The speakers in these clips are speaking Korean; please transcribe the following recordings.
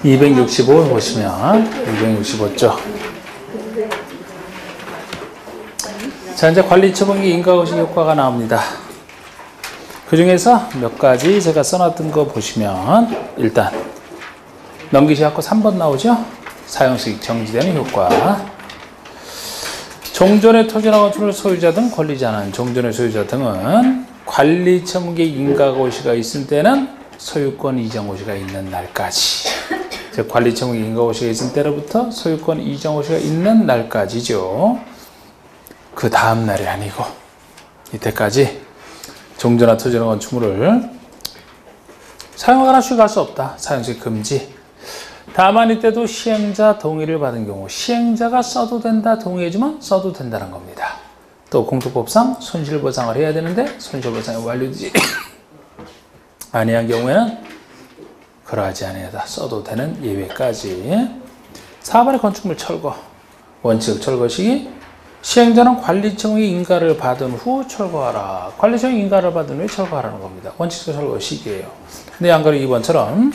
265 보시면 265죠. 자, 이제 관리처분기 인가고시 효과가 나옵니다. 그 중에서 몇 가지 제가 써놨던 거 보시면 일단 넘기시갖고 3번 나오죠. 사용수익 정지되는 효과. 종전의 토지나 건축물 소유자 등 권리자는 종전의 소유자 등은 관리처분기 인가고시가 있을 때는 소유권 이전고시가 있는 날까지, 즉 관리처분기 인가고시가 있을 때로부터 소유권 이전고시가 있는 날까지죠. 그 다음 날이 아니고 이때까지 종전이나 토지나 건축물을 사용하거나 취득할 수 없다. 사용수익 금지. 다만 이때도 시행자 동의를 받은 경우 시행자가 써도 된다, 동의해주면 써도 된다는 겁니다. 또 공투법상 손실보상을 해야 되는데 손실보상이 완료되지 아니한 경우에는 그러하지 아니하다 써도 되는 예외까지. 4번의 건축물 철거. 원칙 철거 시기. 시행자는 관리청의 인가를 받은 후 철거하라. 관리청의 인가를 받은 후에 철거하라는 겁니다. 원칙 철거 시기예요. 근데 양가로 2번처럼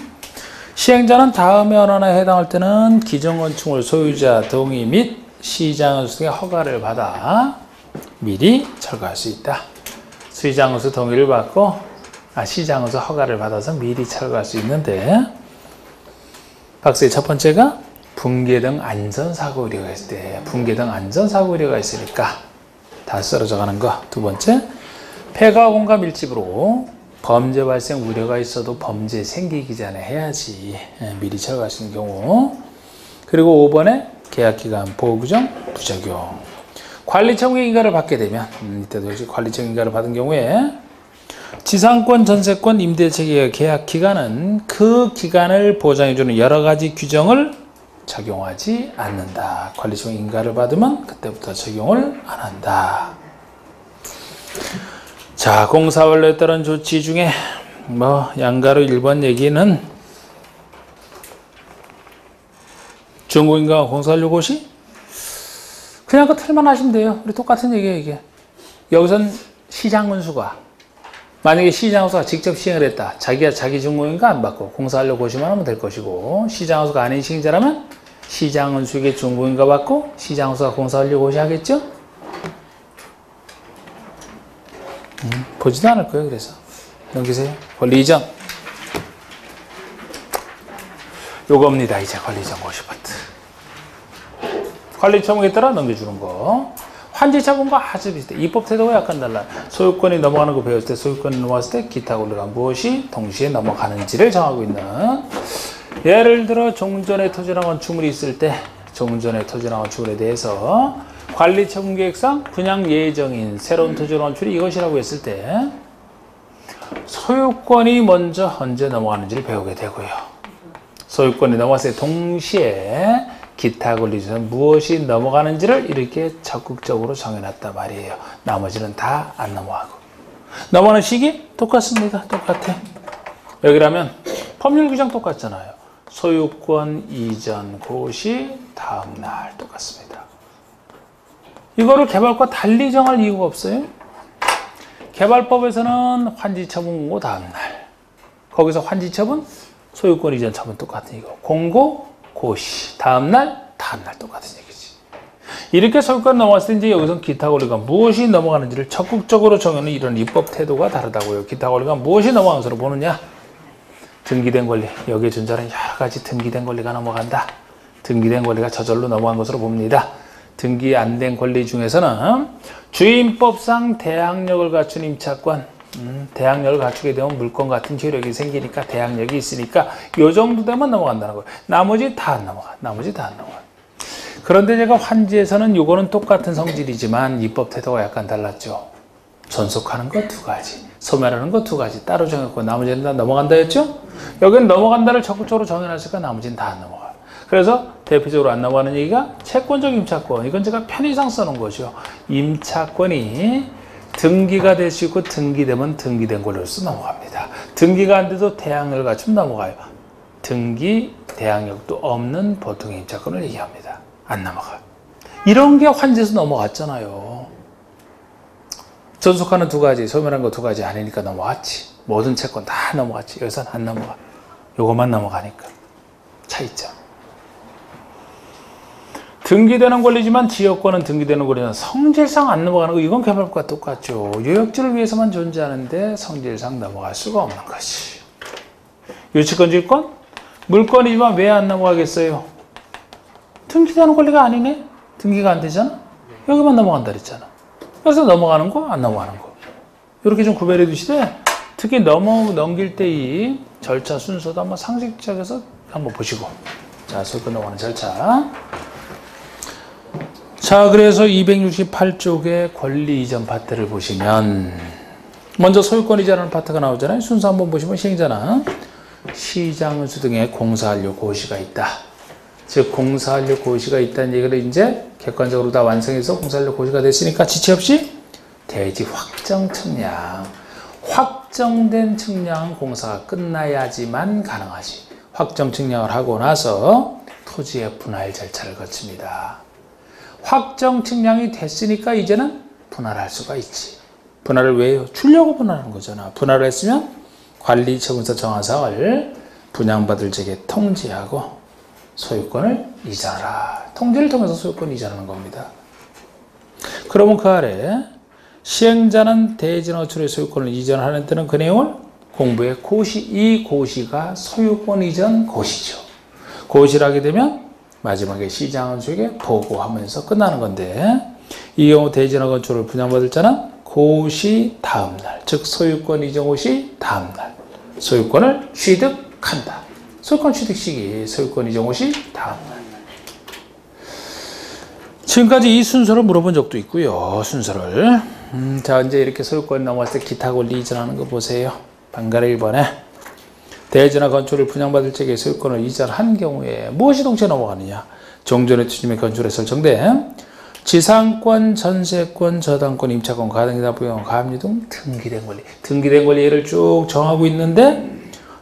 시행자는 다음에 언어에 해당할 때는 기존 건축물 소유자 동의 및 시장은수의 허가를 받아 미리 철거할 수 있다. 시장은수 동의를 받고 시장은수 허가를 받아서 미리 철거할 수 있는데, 박스의 첫 번째가 붕괴 등 안전사고 우려가 있을 때, 붕괴 등 안전사고 우려가 있으니까 다 쓰러져 가는 거. 두 번째, 폐가 공가 밀집으로 범죄 발생 우려가 있어도 범죄 생기기 전에 해야지. 미리 철거할 수 있는 경우. 그리고 5번에 계약기간 보호규정 부적용. 관리청의 인가를 받게 되면 이때도 역시 관리청 인가를 받은 경우에 지상권, 전세권, 임대체계 계약 기간은 그 기간을 보장해주는 여러 가지 규정을 적용하지 않는다. 관리청 인가를 받으면 그때부터 적용을 안 한다. 자, 공사 완료에 따른 조치 중에 양가로 1번 얘기는 중고인가 공사 완료 고시? 그냥 그 틀만 하시면 돼요. 우리 똑같은 얘기예요, 이게. 여기선 시장은수가, 만약에 시장은수가 직접 시행을 했다. 자기가 자기 중고인가 안 받고 공사 완료 고시만 하면 될 것이고, 시장은수가 아닌 시행자라면 시장은수에게 중고인가 받고 시장은수가 공사 완료 고시 하겠죠? 보지도 않을 거예요. 그래서 넘기세요. 권리 이전. 요겁니다. 이제 권리 이전 고시 파트. 관리 처분에 따라 넘겨주는 거. 환지 처분과 아주 비슷해. 입법 태도가 약간 달라. 소유권이 넘어가는 거 배웠을 때, 소유권이 넘어갔을 때 기타 권리가 무엇이 동시에 넘어가는지를 정하고 있는. 예를 들어 종전의 토지나 건축물이 있을 때, 종전의 토지나 건축물에 대해서 관리 처분 계획상 분양 예정인 새로운 토지나 건축물이 이것이라고 했을 때 소유권이 먼저 언제 넘어가는지를 배우게 되고요. 소유권이 넘어갔을 때 동시에 기타 권리 중에 무엇이 넘어가는지를 이렇게 적극적으로 정해놨단 말이에요. 나머지는 다 안 넘어가고. 넘어가는 시기 똑같습니다. 똑같아. 여기라면 법률 규정 똑같잖아요. 소유권 이전 고시 다음 날 똑같습니다. 이거를 개발과 달리 정할 이유가 없어요. 개발법에서는 환지처분 공고 다음 날. 거기서 환지처분, 소유권 이전 처분 똑같은 이거. 공고, 고시, 다음 날 똑같은 얘기지. 이렇게 소유권 넘어갔을 때 이제 여기서 기타 권리가 무엇이 넘어가는지를 적극적으로 정하는 이런 입법 태도가 다르다고요. 기타 권리가 무엇이 넘어가는 것으로 보느냐? 등기된 권리. 여기에 준자는 여러 가지 등기된 권리가 넘어간다. 등기된 권리가 저절로 넘어간 것으로 봅니다. 등기 안 된 권리 중에서는 주임법상 대항력을 갖춘 임차권, 대항력을 갖추게 되면 물권 같은 효력이 생기니까 대항력이 있으니까 요 정도 되면 넘어간다는 거예요. 나머지 다 안 넘어가. 나머지 다 안 넘어가. 그런데 제가 환지에서는 요거는 똑같은 성질이지만 입법 태도가 약간 달랐죠. 존속하는 거 두 가지, 소멸하는 거 두 가지 따로 정했고 나머지는 다 넘어간다 했죠? 여기는 넘어간다를 적극적으로 정해놨으니까 나머지는 다 안 넘어가요. 그래서 대표적으로 안 넘어가는 얘기가 채권적 임차권. 이건 제가 편의상 써놓은 거죠. 임차권이 등기가 될 수 있고 등기되면 등기된 권리로서 넘어갑니다. 등기가 안 돼도 대항력을 갖추면 넘어가요. 등기, 대항력도 없는 보통의 임차권을 얘기합니다. 안 넘어가요. 이런 게 환지에서 넘어갔잖아요. 존속하는 두 가지, 소멸한 거 두 가지 아니니까 넘어갔지. 모든 채권 다 넘어갔지. 여기서는 안 넘어가. 요것만 넘어가니까. 차이점. 등기되는 권리지만 지역권은 등기되는 권리는 성질상 안 넘어가는 거, 이건 개발과 똑같죠. 요역지를 위해서만 존재하는데 성질상 넘어갈 수가 없는 것이. 유치권, 지휘권? 물권이지만 왜 안 넘어가겠어요? 등기되는 권리가 아니네? 등기가 안 되잖아? 여기만 넘어간다 그랬잖아. 그래서 넘어가는 거, 안 넘어가는 거. 이렇게 좀 구별해 두시되, 특히 넘길 때 이 절차 순서도 한번 상식적에서 한번 보시고. 자, 소유권 넘어가는 절차. 자, 그래서 268쪽의 권리 이전 파트를 보시면, 먼저 소유권 이전하는 파트가 나오잖아요. 순서 한번 보시면 시행자는 시장수 등의 공사완료 고시가 있다. 즉, 공사완료 고시가 있다는 얘기를 이제 객관적으로 다 완성해서 공사완료 고시가 됐으니까 지체 없이 대지 확정 측량. 확정된 측량 공사가 끝나야지만 가능하지. 확정 측량을 하고 나서 토지의 분할 절차를 거칩니다. 확정 측량이 됐으니까 이제는 분할할 수가 있지. 분할을 왜 해요? 주려고 분할하는 거잖아. 분할을 했으면 관리처분서 정하사항을 분양받을 적에 통지하고 소유권을 이전하라. 통지를 통해서 소유권 이전하는 겁니다. 그러면 그 아래 시행자는 대지 어촌의 소유권을 이전하는 때는 그 내용을 공부에 고시, 이 고시가 소유권 이전 고시죠. 고시를 하게 되면 마지막에 시장원수에게 보고하면서 끝나는 건데, 이 경우 대지나 건축을 분양받을 자는 고시 다음날, 즉 소유권 이전 고시 다음날 소유권을 취득한다. 소유권 취득 시기, 소유권 이전 고시 다음날. 지금까지 이 순서를 물어본 적도 있고요. 순서를. 자, 이제 이렇게 소유권이 넘어왔을 때 기타 권리 이전하는 거 보세요. 방가래 1번에 대지나 건축을 분양받을 적에 소유권을 이전한 경우에 무엇이 동시에 넘어가느냐? 종전의 투지의 건축에 설정된 지상권, 전세권, 저당권, 임차권, 가등기나 부양, 가압류 등 등기된 권리. 등기된 권리를 쭉 정하고 있는데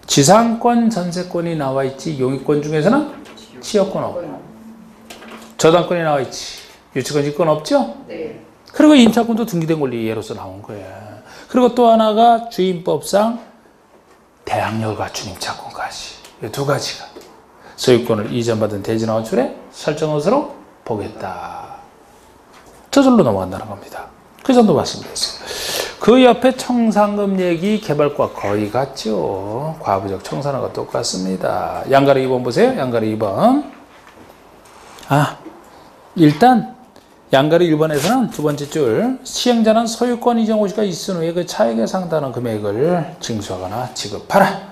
지상권, 전세권이 나와 있지. 용익권 중에서는 취역권 없고 저당권이 나와 있지. 유치권, 지권 없죠? 네. 그리고 임차권도 등기된 권리 예로서 나온 거예요. 그리고 또 하나가 주임법상 대항력을 갖춘 임차권까지. 이 두 가지가 소유권을 이전받은 대지나 건축에 설정 것으로 보겠다. 저절로 넘어간다는 겁니다. 그 정도 말씀드렸어요. 그 옆에 청산금 얘기 개발과 거의 같죠. 과부적 청산하고 똑같습니다. 양가리 2번 보세요. 양가리 2번. 일단 양가리 1번에서는 두 번째 줄, 시행자는 소유권 이전 고시가 있은 후에 그 차액에 상당한 금액을 징수하거나 지급하라.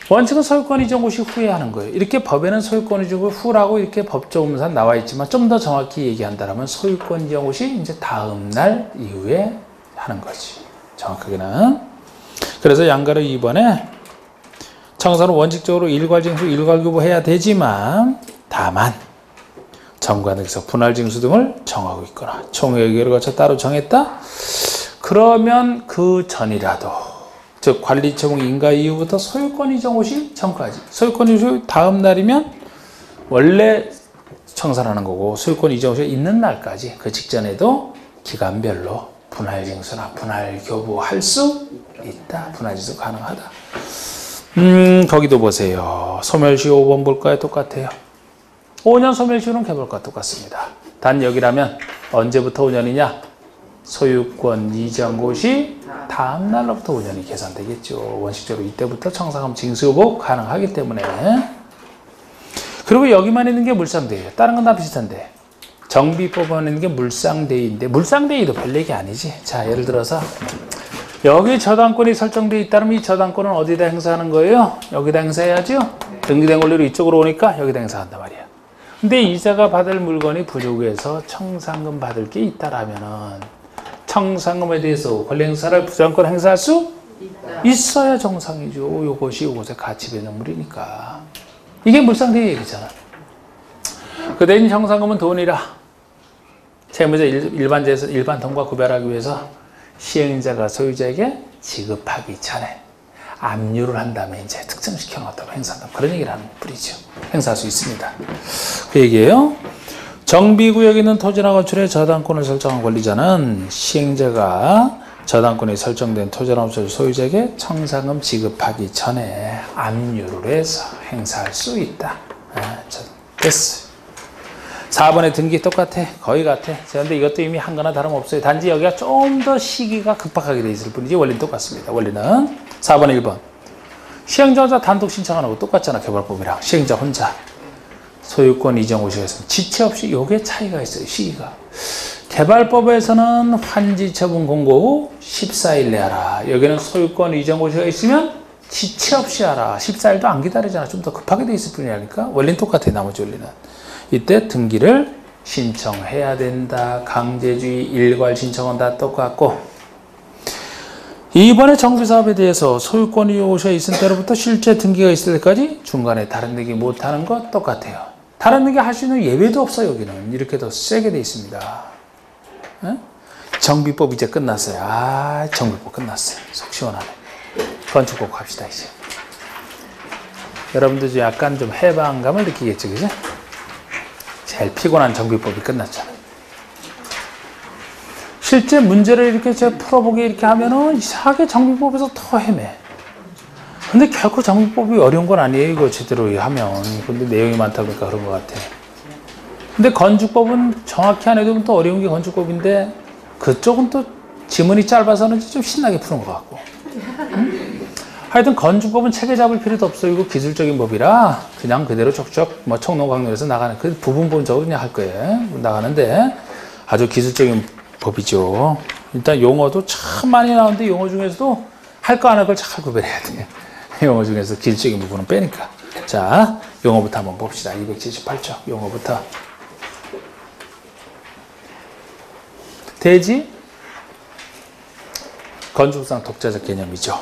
원칙은 소유권 이전 고시 후에 하는 거예요. 이렇게 법에는 소유권 이전 고시 후라고 이렇게 법조문상 나와 있지만 좀 더 정확히 얘기한다면 소유권 이전 고시 이제 다음 날 이후에 하는 거지. 정확하게는. 그래서 양가리 2번에 청사는 원칙적으로 일괄징수, 일괄교부해야 되지만 다만 정관에서 분할징수 등을 정하고 있거나 총회의를 거쳐 따로 정했다? 그러면 그 전이라도, 즉 관리처분 인가 이후부터 소유권 이전 고시 전까지, 소유권 이전 다음 날이면 원래 청산하는 거고 소유권 이전 고시가 있는 날까지 그 직전에도 기간별로 분할징수나 분할교부할 수 있다. 분할징수 가능하다. 거기도 보세요. 소멸시 5번 볼까요? 똑같아요. 5년 소멸시효는 개발과 똑같습니다. 단 여기라면 언제부터 5년이냐? 소유권 이전 고시 다음 날로부터 5년이 계산되겠죠. 원칙적으로 이때부터 청산금 징수여부 가능하기 때문에. 그리고 여기만 있는 게 물상대예요. 다른 건 다 비슷한데 정비법원에 있는 게 물상대인데 물상대이도 별 얘기 아니지. 자, 예를 들어서 여기 저당권이 설정되어 있다면 이 저당권은 어디다 행사하는 거예요? 여기다 행사해야죠. 등기된 권리로 이쪽으로 오니까 여기다 행사한단 말이야. 근데 이자가 받을 물건이 부족해서 청산금 받을 게 있다라면은 청산금에 대해서 권리 행사를 부정권 행사할 수 있어야 정상이죠. 요것이 요것의 가치 변형물이니까. 이게 물상대의 얘기잖아. 그 대신 청산금은 돈이라. 채무자 일반제에서 일반 돈과 구별하기 위해서 시행자가 소유자에게 지급하기 전에 압류를 한 다음에 이제 특정시켜 놓았다고 행사한다. 그런 얘기를 하는 뿌리죠. 행사할 수 있습니다. 그 얘기예요. 정비구역에 있는 토지나 건축의 저당권을 설정한 권리자는 시행자가 저당권이 설정된 토지나무소유 소유자에게 청산금 지급하기 전에 압류를 해서 행사할 수 있다. 됐어요. 4번의 등기 똑같아. 거의 같아. 그런데 이것도 이미 한 거나 다름없어요. 단지 여기가 좀 더 시기가 급박하게 돼 있을 뿐이지 원리는 똑같습니다. 원리는 4번 1번 시행자 혼자 단독 신청하는 거 똑같잖아. 개발법이랑 시행자 혼자 소유권 이전 고시에서는 지체 없이 요게 차이가 있어요. 시기가. 개발법에서는 환지 처분 공고 후 14일 내에 하라. 여기는 소유권 이전 고시가 있으면 지체 없이 하라. 14일도 안 기다리잖아. 좀 더 급하게 돼 있을 뿐이니까 원리는 똑같아. 나머지 원리는. 이때 등기를 신청해야 된다. 강제주의 일괄 신청은 다 똑같고 2번의 정비사업에 대해서 소유권 이용고시가 있을 때로부터 실제 등기가 있을 때까지 중간에 다른 등기 못하는 것 똑같아요. 다른 등기 할 수 있는 예외도 없어요. 여기는 이렇게 더 세게 돼 있습니다. 에? 정비법 이제 끝났어요. 정비법 끝났어요. 속 시원하네. 건축법 갑시다 이제. 여러분들 좀 약간 좀 해방감을 느끼겠죠, 그죠? 제일 피곤한 정비법이 끝났잖아요. 실제 문제를 이렇게 제가 풀어보게 이렇게 하면은 이상하게 정비법에서 더 헤매. 근데 결코 정비법이 어려운 건 아니에요. 이거 제대로 하면. 근데 내용이 많다 보니까 그런 것 같아. 근데 건축법은 정확히 안 해도 또 어려운 게 건축법인데 그쪽은 또 지문이 짧아서는 좀 신나게 푸는 것 같고. 응? 하여튼 건축법은 체계 잡을 필요도 없어요. 이거 기술적인 법이라 그냥 그대로 촉촉 뭐 청론강론에서 나가는 그 부분적으로 그냥 할 거예요. 나가는데 아주 기술적인 법이죠. 일단 용어도 참 많이 나오는데 용어 중에서도 할 거 안 할 걸 잘 구별해야 돼. 용어 중에서 기술적인 부분은 빼니까. 자, 용어부터 한번 봅시다. 278쪽 용어부터. 대지 건축상 독자적 개념이죠.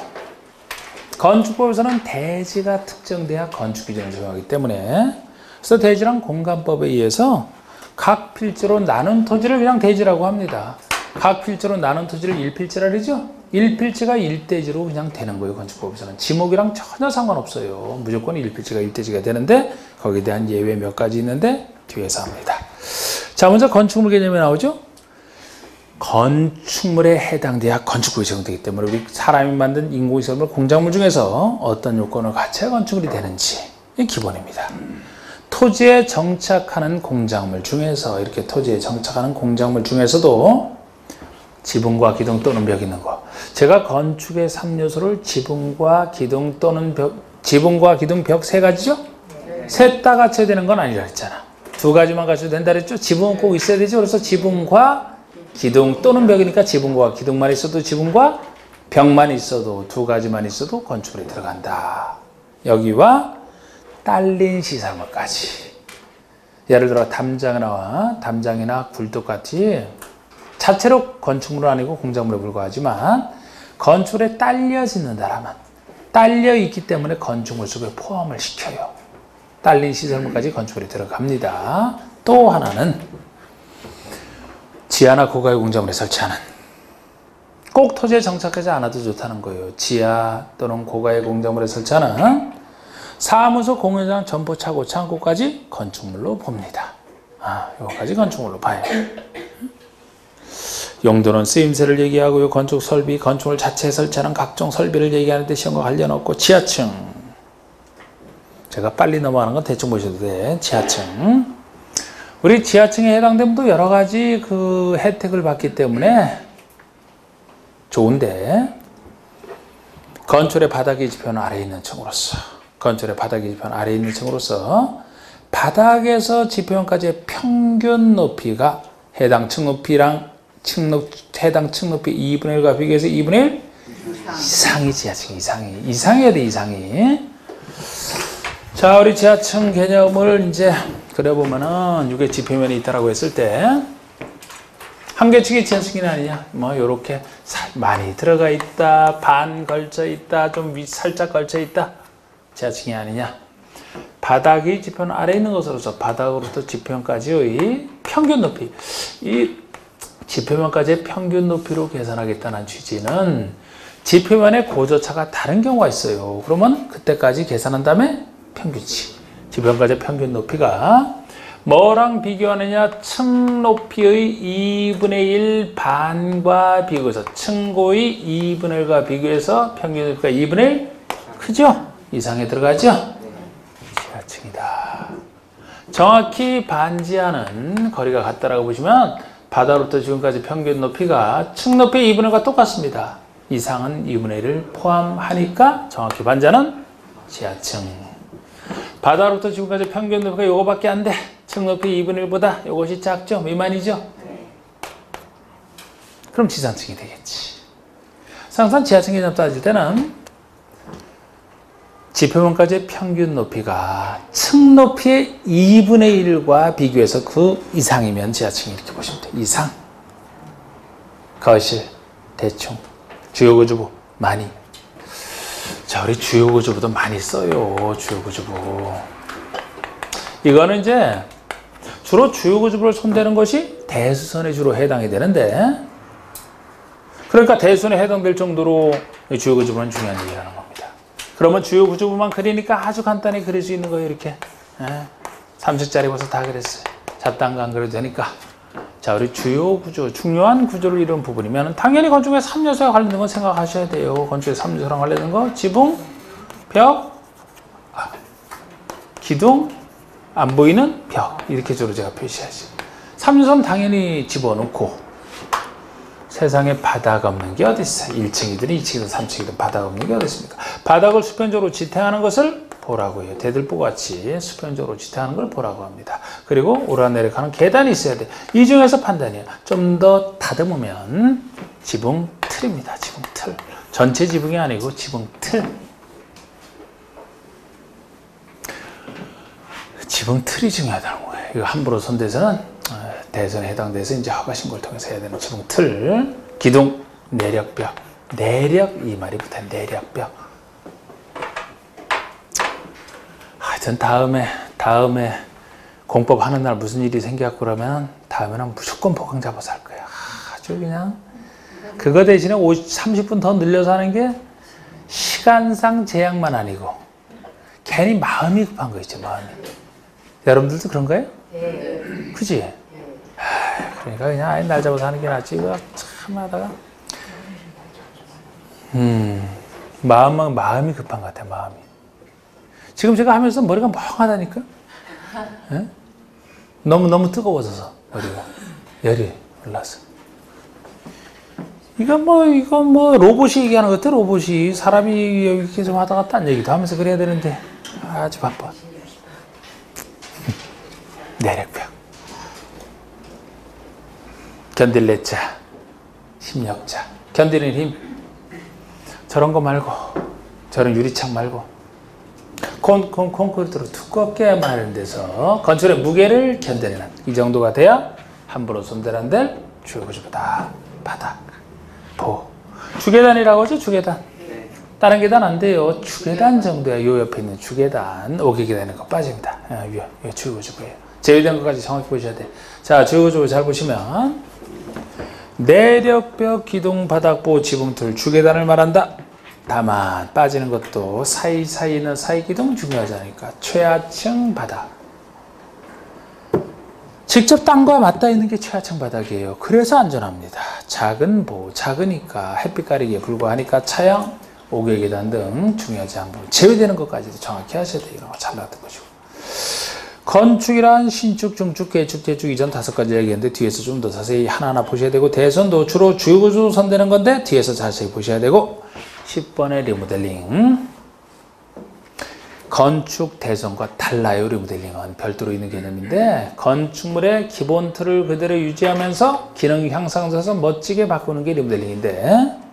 건축법에서는 대지가 특정돼야 건축 기준을 적용하기 때문에 그래서 대지란 공간법에 의해서 각 필지로 나눈 토지를 그냥 대지라고 합니다. 각 필지로 나눈 토지를 1필지라 그러죠? 1필지가 1대지로 그냥 되는 거예요. 건축법에서는. 지목이랑 전혀 상관없어요. 무조건 1필지가 1대지가 되는데 거기에 대한 예외 몇 가지 있는데 뒤에서 합니다. 자, 먼저 건축물 개념이 나오죠? 건축물에 해당돼야 건축물이 적용되기 때문에 우리 사람이 만든 인공시설물 공작물 중에서 어떤 요건을 갖춰야 건축물이 되는지 이 기본입니다. 토지에 정착하는 공작물 중에서 이렇게 토지에 정착하는 공작물 중에서도 지붕과 기둥 또는 벽 있는 거. 제가 건축의 3요소를 지붕과 기둥 또는 벽, 지붕과 기둥 벽 세 가지죠? 셋 다 갖춰야 되는 건 아니라 했잖아. 두 가지만 갖춰도 된다 그랬죠? 지붕은 꼭 있어야 되죠? 그래서 지붕과 기둥 또는 벽이니까 지붕과 기둥만 있어도 지붕과 벽만 있어도 두 가지만 있어도 건축물에 들어간다. 여기와 딸린 시설물까지. 예를 들어 담장이나 굴뚝같이 자체로 건축물은 아니고 공작물에 불과하지만 건축물에 딸려 짓는다라면 딸려 있기 때문에 건축물 속에 포함을 시켜요. 딸린 시설물까지 건축물에 들어갑니다. 또 하나는 지하나 고가의 공작물에 설치하는 꼭 토지에 정착하지 않아도 좋다는 거예요. 지하 또는 고가의 공작물에 설치하는 사무소, 공연장, 점포, 차고, 창고까지 건축물로 봅니다. 이거까지 건축물로 봐요. 용도는 쓰임새를 얘기하고요. 건축 설비, 건축물 자체에 설치하는 각종 설비를 얘기하는데 시험과 관련 없고 지하층. 제가 빨리 넘어가는 건 대충 보셔도 돼. 지하층. 우리 지하층에 해당된 분도 여러 가지 그 혜택을 받기 때문에 좋은데 건축의 바닥의 지표는 아래에 있는 층으로서 건축의 바닥의 지표는 아래에 있는 층으로서 바닥에서 지표면까지의 평균 높이가 해당 층 높이랑 해당 층 높이 2분의 1과 비교해서 2분의 1 이상이 지하층 이상해야 돼. 이상이. 자, 우리 지하층 개념을 이제 그려보면은 이게 지표면이 있다라고 했을 때 한 개측이 지하층이 아니냐? 뭐 요렇게 많이 들어가 있다, 반 걸쳐 있다, 좀 살짝 걸쳐 있다. 지하층이 아니냐? 바닥이 지표면 아래에 있는 것으로서 바닥으로부터 지표면까지의 평균 높이. 이 지표면까지의 평균 높이로 계산하겠다는 취지는 지표면의 고저차가 다른 경우가 있어요. 그러면 그때까지 계산한 다음에 평균치. 지표면까지의 평균 높이가 뭐랑 비교하느냐? 층 높이의 2분의 1 반과 비교해서 층 고의 2분의 1과 비교해서 평균 높이가 2분의 1 크죠? 이상에 들어가죠? 지하층이다. 정확히 반지하는 거리가 같다라고 보시면 바다로부터 지금까지 평균 높이가 층 높이 2분의 1과 똑같습니다. 이상은 2분의 1을 포함하니까 정확히 반지하는 지하층. 바다로부터 지금까지 평균 높이가 요거밖에 안 돼. 층 높이 2분의 1보다 요것이 작죠? 미만이죠? 그럼 지상층이 되겠지. 항상 지하층 개념 따질 때는 지표면까지의 평균 높이가 층 높이의 2분의 1과 비교해서 그 이상이면 지하층이 이렇게 보시면 돼요. 이상, 거실, 대충, 주요구조부, 많이. 자, 우리 주요구조부도 많이 써요. 주요구조부. 이거는 이제 주로 주요구조부를 손대는 것이 대수선에 주로 해당이 되는데, 그러니까 대수선에 해당될 정도로 주요구조부는 중요한 얘기라는 겁니다. 그러면 주요구조부만 그리니까 아주 간단히 그릴 수 있는 거예요. 이렇게 30짜리 벌써 다 그렸어요. 잡다한 거 안 그려도 되니까. 자, 우리 주요구조, 중요한 구조를 이루는 부분이면 당연히 건축에 3요소와 관련된 건 생각하셔야 돼요. 건축에 3요소랑 관련된 거 지붕, 벽, 기둥, 안 보이는 벽, 이렇게 주로 제가 표시하지. 3요소는 당연히 집어넣고, 세상에 바닥 없는 게 어디 있어요? 1층이든 2층이든 3층이든 바닥 없는 게 어디 있습니까? 바닥을 수평적으로 지탱하는 것을 보라고 해요. 대들보같이 수평적으로 지탱하는 걸 보라고 합니다. 그리고 오르락내리락하는 계단이 있어야 돼. 이 중에서 판단이에요. 좀 더 다듬으면 지붕 틀입니다. 지붕 틀. 전체 지붕이 아니고 지붕 틀. 지붕 틀이 중요하다는 거예요. 이거 함부로 손대서는 대선에 해당돼서 이제 허가 신고를 통해서 해야 되는 지붕 틀, 기둥, 내력벽, 내력 이 말이 붙어요. 내력벽. 하여튼 다음에 공법 하는 날 무슨 일이 생겼고 그러면 다음에는 무조건 보강 잡아서 할 거예요. 아주 그냥 그거 대신에 30분 더 늘려서 하는 게 시간상 제약만 아니고 괜히 마음이 급한 거 있죠. 마음이. 여러분들도 그런가요? 네. 그지? 그러니까 그냥 아예 날 잡아서 하는 게 낫지. 이거 참 하다가 마음이 급한 것 같아요. 마음이. 지금 제가 하면서 머리가 멍하다니까. 예? 너무 뜨거워져서 머리가 열이 올라서. 이건 뭐 로봇이 얘기하는 것 같아. 로봇이 사람이 이렇게 좀 하다가 딴 얘기도 하면서 그래야 되는데 아주 바빠. 내력벽. 견딜래 자, 힘력자. 견디는 힘. 저런 거 말고, 저런 유리창 말고, 콘크리트로 두껍게 마는 데서 건축의 무게를 견뎌내는 이 정도가 돼야 함부로 손댈 안 될 주요구조보다 바닥, 보. 주계단이라고 하죠, 주계단. 다른 계단 안 돼요. 주계단 정도야. 요 옆에 있는 주계단, 5개 계단인 거 빠집니다. 요 주요구조부예요. 제외된 것까지 정확히 보셔야 돼. 자, 주요구조부 잘 보시면 내력벽, 기둥, 바닥보, 지붕틀, 주계단을 말한다. 다만 빠지는 것도 사이사이 있는 사이기둥 중요하지 않으니까 최하층 바닥. 직접 땅과 맞닿아 있는 게 최하층 바닥이에요. 그래서 안전합니다. 작은 보, 작으니까 햇빛 가리기에 불과하니까 차양, 5개 계단 등 중요하지 않은 부분 제외되는 것까지도 정확히 하셔야 돼요. 이런 거 잘 나왔던 것이고. 건축이란 신축, 중축, 개축, 재축 이전 5가지 얘기했는데 뒤에서 좀 더 자세히 하나하나 보셔야 되고, 대선도 주로 주요구조 선대는 건데 뒤에서 자세히 보셔야 되고, 10번의 리모델링. 건축 대선과 달라요. 리모델링은 별도로 있는 개념인데 건축물의 기본 틀을 그대로 유지하면서 기능 향상돼서 멋지게 바꾸는 게 리모델링인데,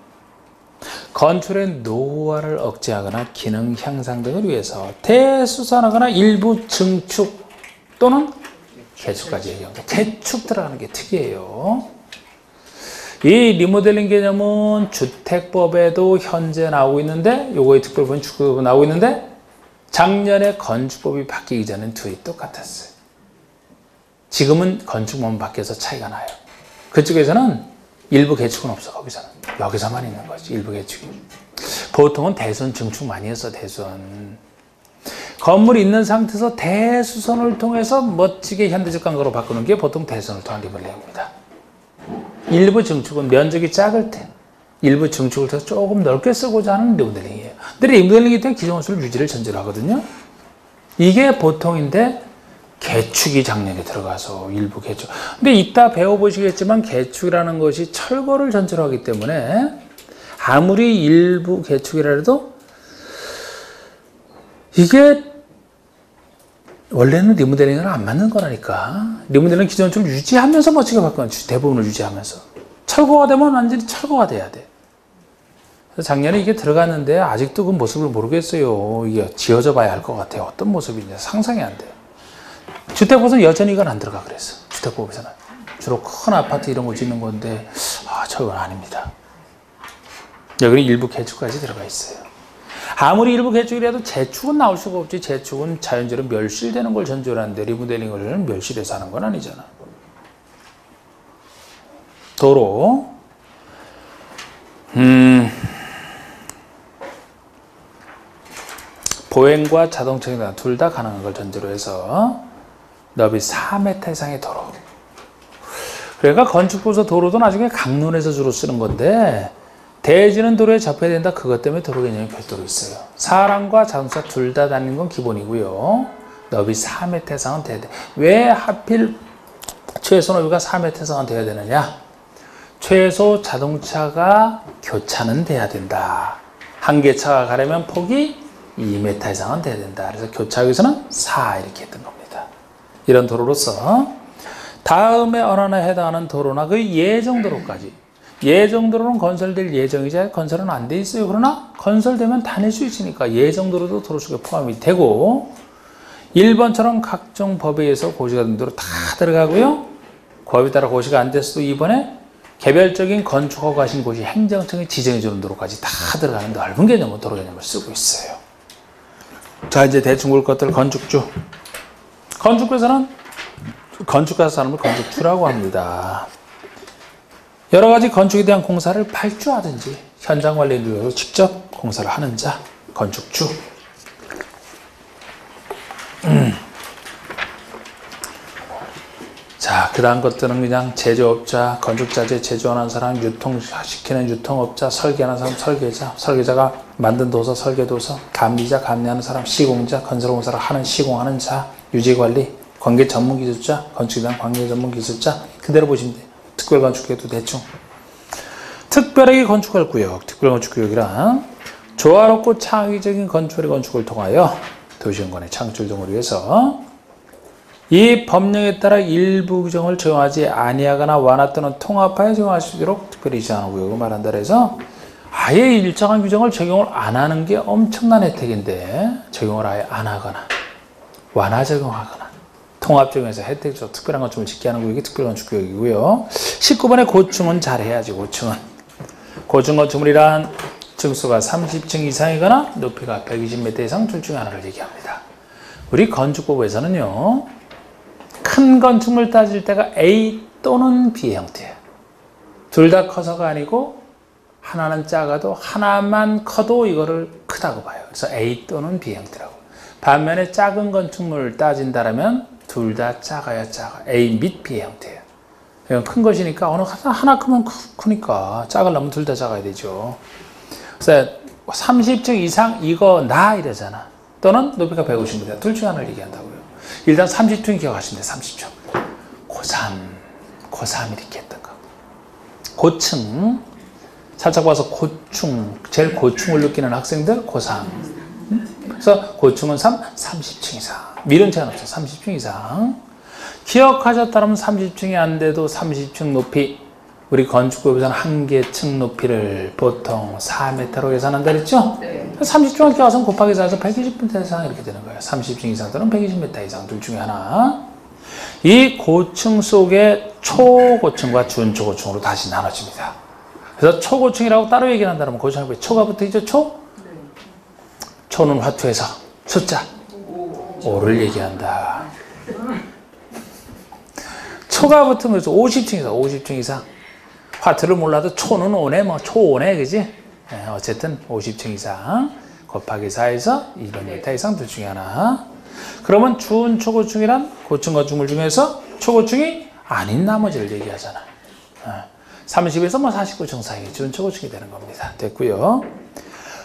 건축의 노후화를 억제하거나 기능 향상 등을 위해서 대수선하거나 일부 증축 또는 개축까지 얘기합니다. 개축 들어가는 게 특이해요. 이 리모델링 개념은 주택법에도 현재 나오고 있는데, 요거의 특별법은 주택법에 나오고 있는데, 작년에 건축법이 바뀌기 전엔 둘이 똑같았어요. 지금은 건축법만 바뀌어서 차이가 나요. 그쪽에서는 일부 개축은 없어. 거기서는 여기서만 있는 거지. 일부 개축이. 보통은 대선 증축 많이 했어. 대선. 건물이 있는 상태에서 대수선을 통해서 멋지게 현대적 강가로 바꾸는 게 보통 대수선을 통한 리모델링입니다. 일부 증축은 면적이 작을 때 일부 증축을 통해서 조금 넓게 쓰고자 하는 리모델링이에요. 근데 리모델링이 때 기존 건설 유지를 전제로 하거든요. 이게 보통인데 개축이 장려에 들어가서 일부 개축. 근데 이따 배워보시겠지만 개축이라는 것이 철거를 전제로 하기 때문에 아무리 일부 개축이라 해도 이게 원래는 리모델링은 안 맞는 거라니까. 리모델링은 기존을 유지하면서 멋지게 바꾸는 대부분을 유지하면서. 철거가 되면 완전히 철거가 돼야 돼. 그래서 작년에 이게 들어갔는데 아직도 그 모습을 모르겠어요. 이게 지어져 봐야 할 것 같아요. 어떤 모습인지 상상이 안 돼요. 주택법에서는 여전히 이건 안 들어가 그랬어. 주택법에서는. 주로 큰 아파트 이런 거 짓는 건데 저건 아닙니다. 여기는 일부 개축까지 들어가 있어요. 아무리 일부 개축이라도 재축은 나올 수가 없지. 재축은 자연적으로 멸실되는 걸 전제로 하는데 리모델링을 멸실해서 하는 건 아니잖아. 도로 보행과 자동차 횡단 둘 다 가능한 걸 전제로 해서 너비 4m 이상의 도로. 그러니까 건축부서 도로도 나중에 강론에서 주로 쓰는 건데 대지는 도로에 접해야 된다. 그것 때문에 도로 개념이 별도로 있어요. 사람과 자동차 둘 다 다니는 건 기본이고요. 너비 4m 이상은 돼야 돼. 왜 하필 최소 너비가 4m 이상은 돼야 되느냐? 최소 자동차가 교차는 돼야 된다. 한 개차가 가려면 폭이 2m 이상은 돼야 된다. 그래서 교차하기위해서는 4 이렇게 했던 겁니다. 이런 도로로서 다음에 어느 하나에 해당하는 도로나 그 예정도로까지. 예정도로는 건설될 예정이자 건설은 안 돼 있어요. 그러나 건설되면 다닐 수 있으니까 예정도로도 도로 속에 포함이 되고 1번처럼 각종 법에 의해서 고시가 된 도로 다 들어가고요. 법에 따라 고시가 안 됐어도 이번에 개별적인 건축 허가하신 곳이 행정청이 지정해 주는 도로까지 다 들어가는 넓은 개념으로 도로 개념을 쓰고 있어요. 자, 이제 대충 볼 것들 건축주. 건축부에서는 건축가서 사람을 건축주라고 합니다. 여러 가지 건축에 대한 공사를 발주하든지 현장 관리를 위해서 직접 공사를 하는 자, 건축주. 자, 그 다음 것들은 그냥 제조업자, 건축자재 제조하는 사람, 유통시키는 유통업자, 설계하는 사람, 설계자, 설계자가 만든 도서, 설계도서, 감리자, 감리하는 사람, 시공자, 건설공사를 하는 시공하는 자, 유지관리, 관계 전문기술자, 건축에 대한 관계 전문기술자, 그대로 보시면 돼요. 특별건축구역도 대충. 특별하게 건축할 구역, 특별건축구역이란 조화롭고 창의적인 건축의 건축을 통하여 도시연관의 창출 등을 위해서 이 법령에 따라 일부 규정을 적용하지 아니하거나 완화 또는 통합하여 적용할 수 있도록 특별히 지정하는 구역을 말한다 해서 아예 일정한 규정을 적용을 안 하는 게 엄청난 혜택인데 적용을 아예 안 하거나 완화 적용하거나 통합 적용해서 혜택적 특별한 건축을 짓게 하는 구역이 특별건축구역이고요. 19번에 고층은 잘해야지. 고층 건축물이란 층수가 30층 이상이거나 높이가 120m 이상 둘 중에 하나를 얘기합니다. 우리 건축법에서는요. 큰 건축물 따질 때가 A 또는 B의 형태예요. 둘 다 커서가 아니고 하나는 작아도 하나만 커도 이거를 크다고 봐요. 그래서 A 또는 B 형태라고. 반면에 작은 건축물을 따진다면 둘 다 작아야 작아. A 및 B의 형태예요. 이건 큰 것이니까 어느 하나 크면 크니까 작으려면 둘 다 작아야 되죠. 그래서 30층 이상 이거 나 이러잖아. 또는 높이가 150m. 둘 중에 하나를 얘기한다고요. 일단 30층 기억하시면 돼요. 30층. 고3 이렇게 했던 거. 고층. 살짝 봐서 고충. 제일 고충을 느끼는 학생들 고3. 그래서 고층은 30층 이상. 미련 제한 없어. 30층 이상. 기억하셨다면 30층이 안 돼도 30층 높이. 우리 건축법에서는 한 개 층 높이를 보통 4m로 계산한다 그랬죠? 네. 30층을 기억하면 곱하기 4에서 120m 이상 이렇게 되는 거예요. 30층 이상 또는 120m 이상 둘 중에 하나. 이 고층 속에 초고층과 준초고층으로 다시 나눠집니다. 그래서 초고층이라고 따로 얘기를 한다면 고층에 초가 붙어있죠? 초? 네. 초는 화투에서 숫자 5를 얘기한다. 초가 붙으면 50층 이상, 50층 이상. 화투를 몰라도 초는 5네, 초 5네, 그지? 네, 어쨌든 50층 이상. 곱하기 4에서 200m 이상 둘 중에 하나. 그러면 준 초고층이란 고층 건축물 중에서 초고층이 아닌 나머지를 얘기하잖아. 30에서 뭐 49층 사이 준 초고층이 되는 겁니다. 됐고요.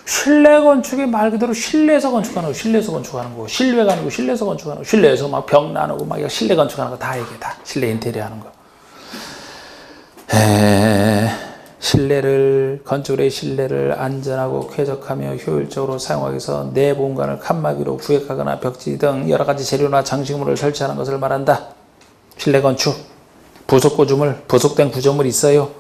실내 건축이 말 그대로 실내에서 건축하는 거, 실내에서 건축하는 거고, 실외가 아니고 실내에서 건축하는 거, 실내에서 막 벽 나누고 막 실내 건축하는 거 다 이게 다 실내 인테리어 하는 거. 건축의 실내를 안전하고 쾌적하며 효율적으로 사용하기 위해서 내 공간을 칸막이로 구획하거나 벽지 등 여러 가지 재료나 장식물을 설치하는 것을 말한다. 실내 건축, 부속된 구조물이 있어요.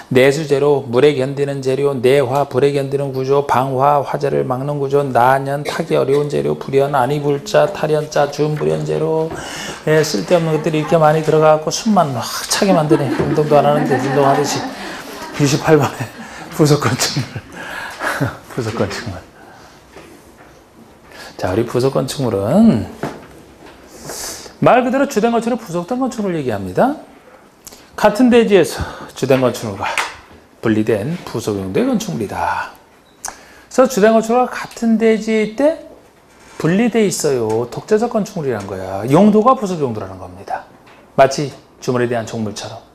내수재료, 물에 견디는 재료, 내화, 불에 견디는 구조, 방화, 화재를 막는 구조, 난연, 타기 어려운 재료, 불연, 안이불자, 탈연자, 준불연 재료, 쓸데없는 것들이 이렇게 많이 들어가고 숨만 확 차게 만드네. 운동도 안 하는데 운동하듯이. 98번에 부속건축물. 부속건축물. 자, 우리 부속건축물은 말 그대로 주된 건축물은 부속된 건축물을 얘기합니다. 같은 대지에서 주된 건축물과 분리된 부속용도의 건축물이다. 그래서 주된 건축물과 같은 대지에 있대 분리되어 있어요. 독자적 건축물이란 거야. 용도가 부속용도라는 겁니다. 마치 주물에 대한 종물처럼.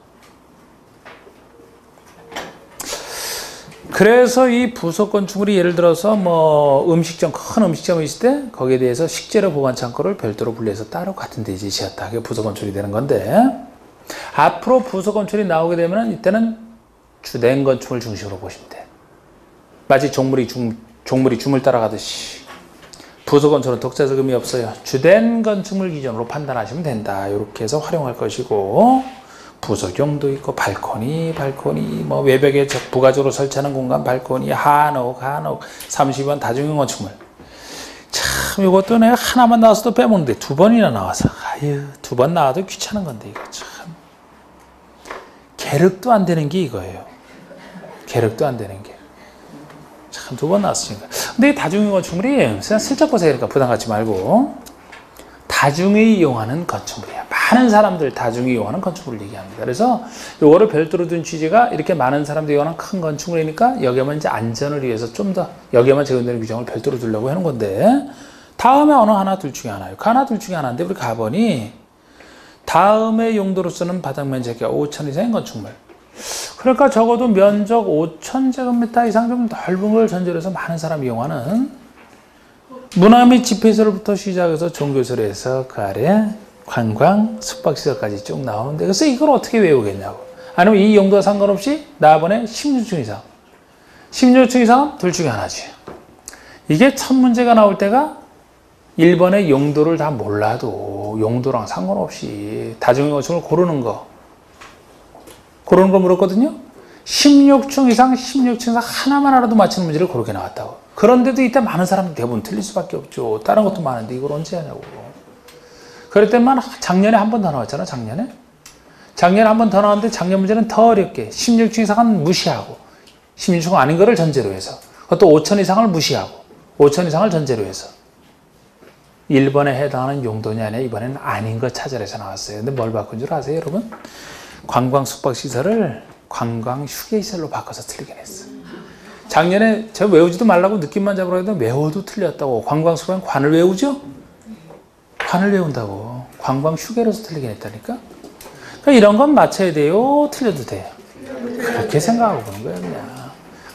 그래서 이 부속 건축물이 예를 들어서 뭐 큰 음식점이 있을 때 거기에 대해서 식재료 보관 창고를 별도로 분리해서 따로 같은 대지에 지었다. 그게 부속 건축이 되는 건데, 앞으로 부속 건축이 나오게 되면 이때는 주된 건축물 중심으로 보시면 돼. 마치 종물이 줌을 따라가듯이 부속 건축은 독자적 의미 없어요. 주된 건축물 기준으로 판단하시면 된다. 이렇게 해서 활용할 것이고, 부속용도 있고 발코니 뭐 외벽에 부가적으로 설치하는 공간 발코니 한옥 30번 다중용 건축물. 참 이것도 내가 하나만 나와서도 빼먹는데 두 번이나 나와서 두 번 나와도 귀찮은 건데 이거 참 계륵도 안 되는 게 이거예요. 계륵도 안 되는 게 참 두 번 나왔으니까. 근데 이 다중용 건축물이 그냥 슬쩍 보세요. 그러니까 부담 갖지 말고 다중이 이용하는 건축물이야. 많은 사람들 다중이 이용하는 건축물을 얘기합니다. 그래서 이거를 별도로 둔 취지가 이렇게 많은 사람들이 이용하는 큰 건축물이니까 여기에만 이제 안전을 위해서 좀 더 여기에만 적용되는 규정을 별도로 두려고 하는 건데, 다음에 어느 하나 둘 중에 하나예요. 하나 둘 중에 하나인데 우리 가보니 다음에 용도로 쓰는 바닥 면적이 5,000 이상인 건축물. 그러니까 적어도 면적 5,000제곱미터 이상 좀 넓은 걸 전제로 해서 많은 사람이 이용하는 문화 및 집회시설부터 시작해서 종교시설에서 그 아래 관광, 숙박시설까지 쭉 나오는데, 그래서 이걸 어떻게 외우겠냐고. 아니면 이 용도와 상관없이 나번에 16층 이상. 16층 이상은 둘 중에 하나지. 이게 첫 문제가 나올 때가 1번의 용도를 다 몰라도 용도랑 상관없이 다중용 건축을 고르는 거 물었거든요. 16층 이상, 16층 이상 하나만 알아도 맞히는 문제를 그렇게 나왔다고. 그런데도 이때 많은 사람들이 대부분 틀릴 수밖에 없죠. 다른 것도 많은데 이걸 언제 하냐고. 그럴 때만 작년에 한 번 더 나왔잖아. 작년에 한 번 더 나왔는데 작년 문제는 더 어렵게 16층 이상은 무시하고 16층 아닌 거를 전제로 해서, 그것도 5,000 이상을 무시하고 5,000 이상을 전제로 해서 1번에 해당하는 용도냐 아니냐, 이번에는 아닌 거 찾아라 해서 나왔어요. 근데 뭘 바꾼 줄 아세요, 여러분? 관광 숙박시설을 관광 휴게시설로 바꿔서 틀리게 했어. 작년에 제가 외우지도 말라고 느낌만 잡으라 해도 외워도 틀렸다고. 관광 숙박은 관을 외우죠? 관을 외운다고. 관광 휴게로서 틀리게 했다니까? 그러니까 이런 건 맞춰야 돼요? 틀려도 돼요? 그렇게 생각하고 보는 거예요, 그냥.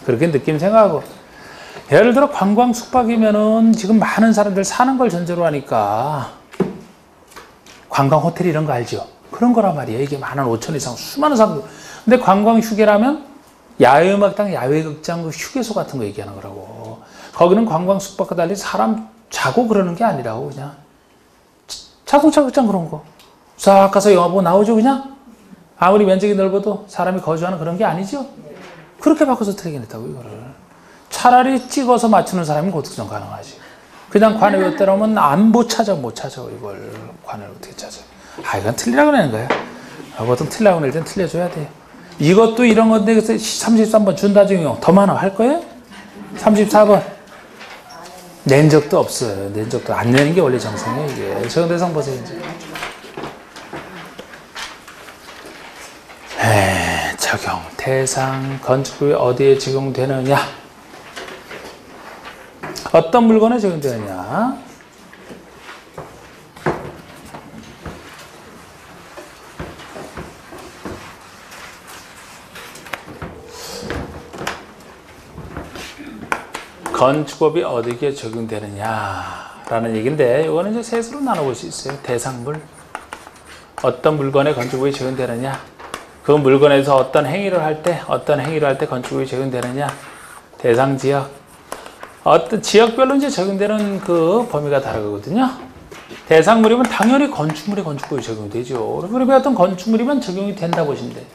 그렇게 느낌 생각하고. 예를 들어 관광 숙박이면은 지금 많은 사람들 사는 걸 전제로 하니까 관광 호텔 이런 거 알죠? 그런 거란 말이에요. 이게 많은 5,000 이상 수많은 사람들. 근데 관광 휴게라면 야외음악당, 야외극장, 그 휴게소 같은 거 얘기하는 거라고. 거기는 관광 숙박과 달리 사람 자고 그러는 게 아니라고. 그냥 자동차 극장 그런 거 싹 가서 영화 보고 나오죠. 그냥 아무리 면적이 넓어도 사람이 거주하는 그런 게 아니죠. 그렇게 바꿔서 틀리게 했다고. 이거를 차라리 찍어서 맞추는 사람이 고득점 가능하지. 그냥 관을 외웠다면 못 찾아. 이걸 관을 어떻게 찾아. 이건 틀리라고 그러는 거야. 보통 틀리라고 낼 땐 틀려줘야 돼. 이것도 이런 건데, 그래서 33번 준다중용 더 많아. 할 거예요? 34번 낸 적도 없어요. 낸 적도 안 내는 게 원래 정상이에요. 이게 적용 대상 보세요. 이제 적용 대상 건축물이 어디에 적용되느냐. 어떤 물건에 적용되느냐? 건축법이 어디에 적용되느냐라는 얘기인데, 이거는 이제 셋으로 나눠볼 수 있어요. 대상물. 어떤 물건에 건축법이 적용되느냐? 그 물건에서 어떤 행위를 할 때 건축법이 적용되느냐? 대상 지역. 어떤 지역별로 이제 적용되는 그 범위가 다르거든요. 대상물이면 당연히 건축물에 건축법이 적용되죠. 우리 어떤 건축물이면 적용이 된다 보시면 돼요.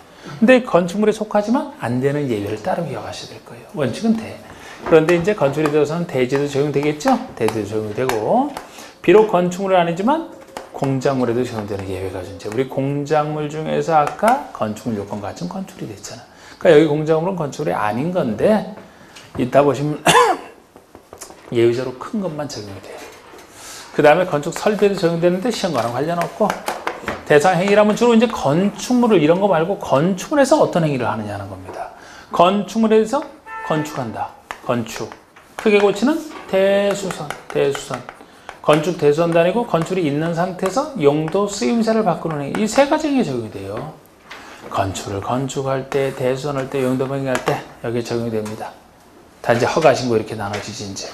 근데 건축물에 속하지만 안 되는 예외를 따로 기억하셔야 될 거예요. 원칙은 돼. 그런데 이제 건축에 들어서는 대지도 적용되겠죠? 대지도 적용되고, 비록 건축물은 아니지만 공작물에도 적용되는 예외가 존재. 우리 공작물 중에서 아까 건축물 요건 갖춘 건축물이 됐잖아. 그러니까 여기 공작물은 건축물이 아닌 건데, 이따 보시면 예외적으로 큰 것만 적용이 돼요. 그 다음에 건축 설비에도 적용되는데 시험과는 관련 없고, 대상 행위라면 주로 이제 건축물을 이런 거 말고 건축물에서 어떤 행위를 하느냐는 겁니다. 건축물에서 건축한다. 건축. 크게 고치는 대수선. 건축 대수선도 아니고 건축이 있는 상태에서 용도 쓰임새를 바꾸는 행위. 이 세 가지 행위에 적용이 돼요. 건축을 건축할 때, 대수선할 때, 용도 변경할 때 여기에 적용이 됩니다. 단지 허가 신고 이렇게 나눠지지 이제.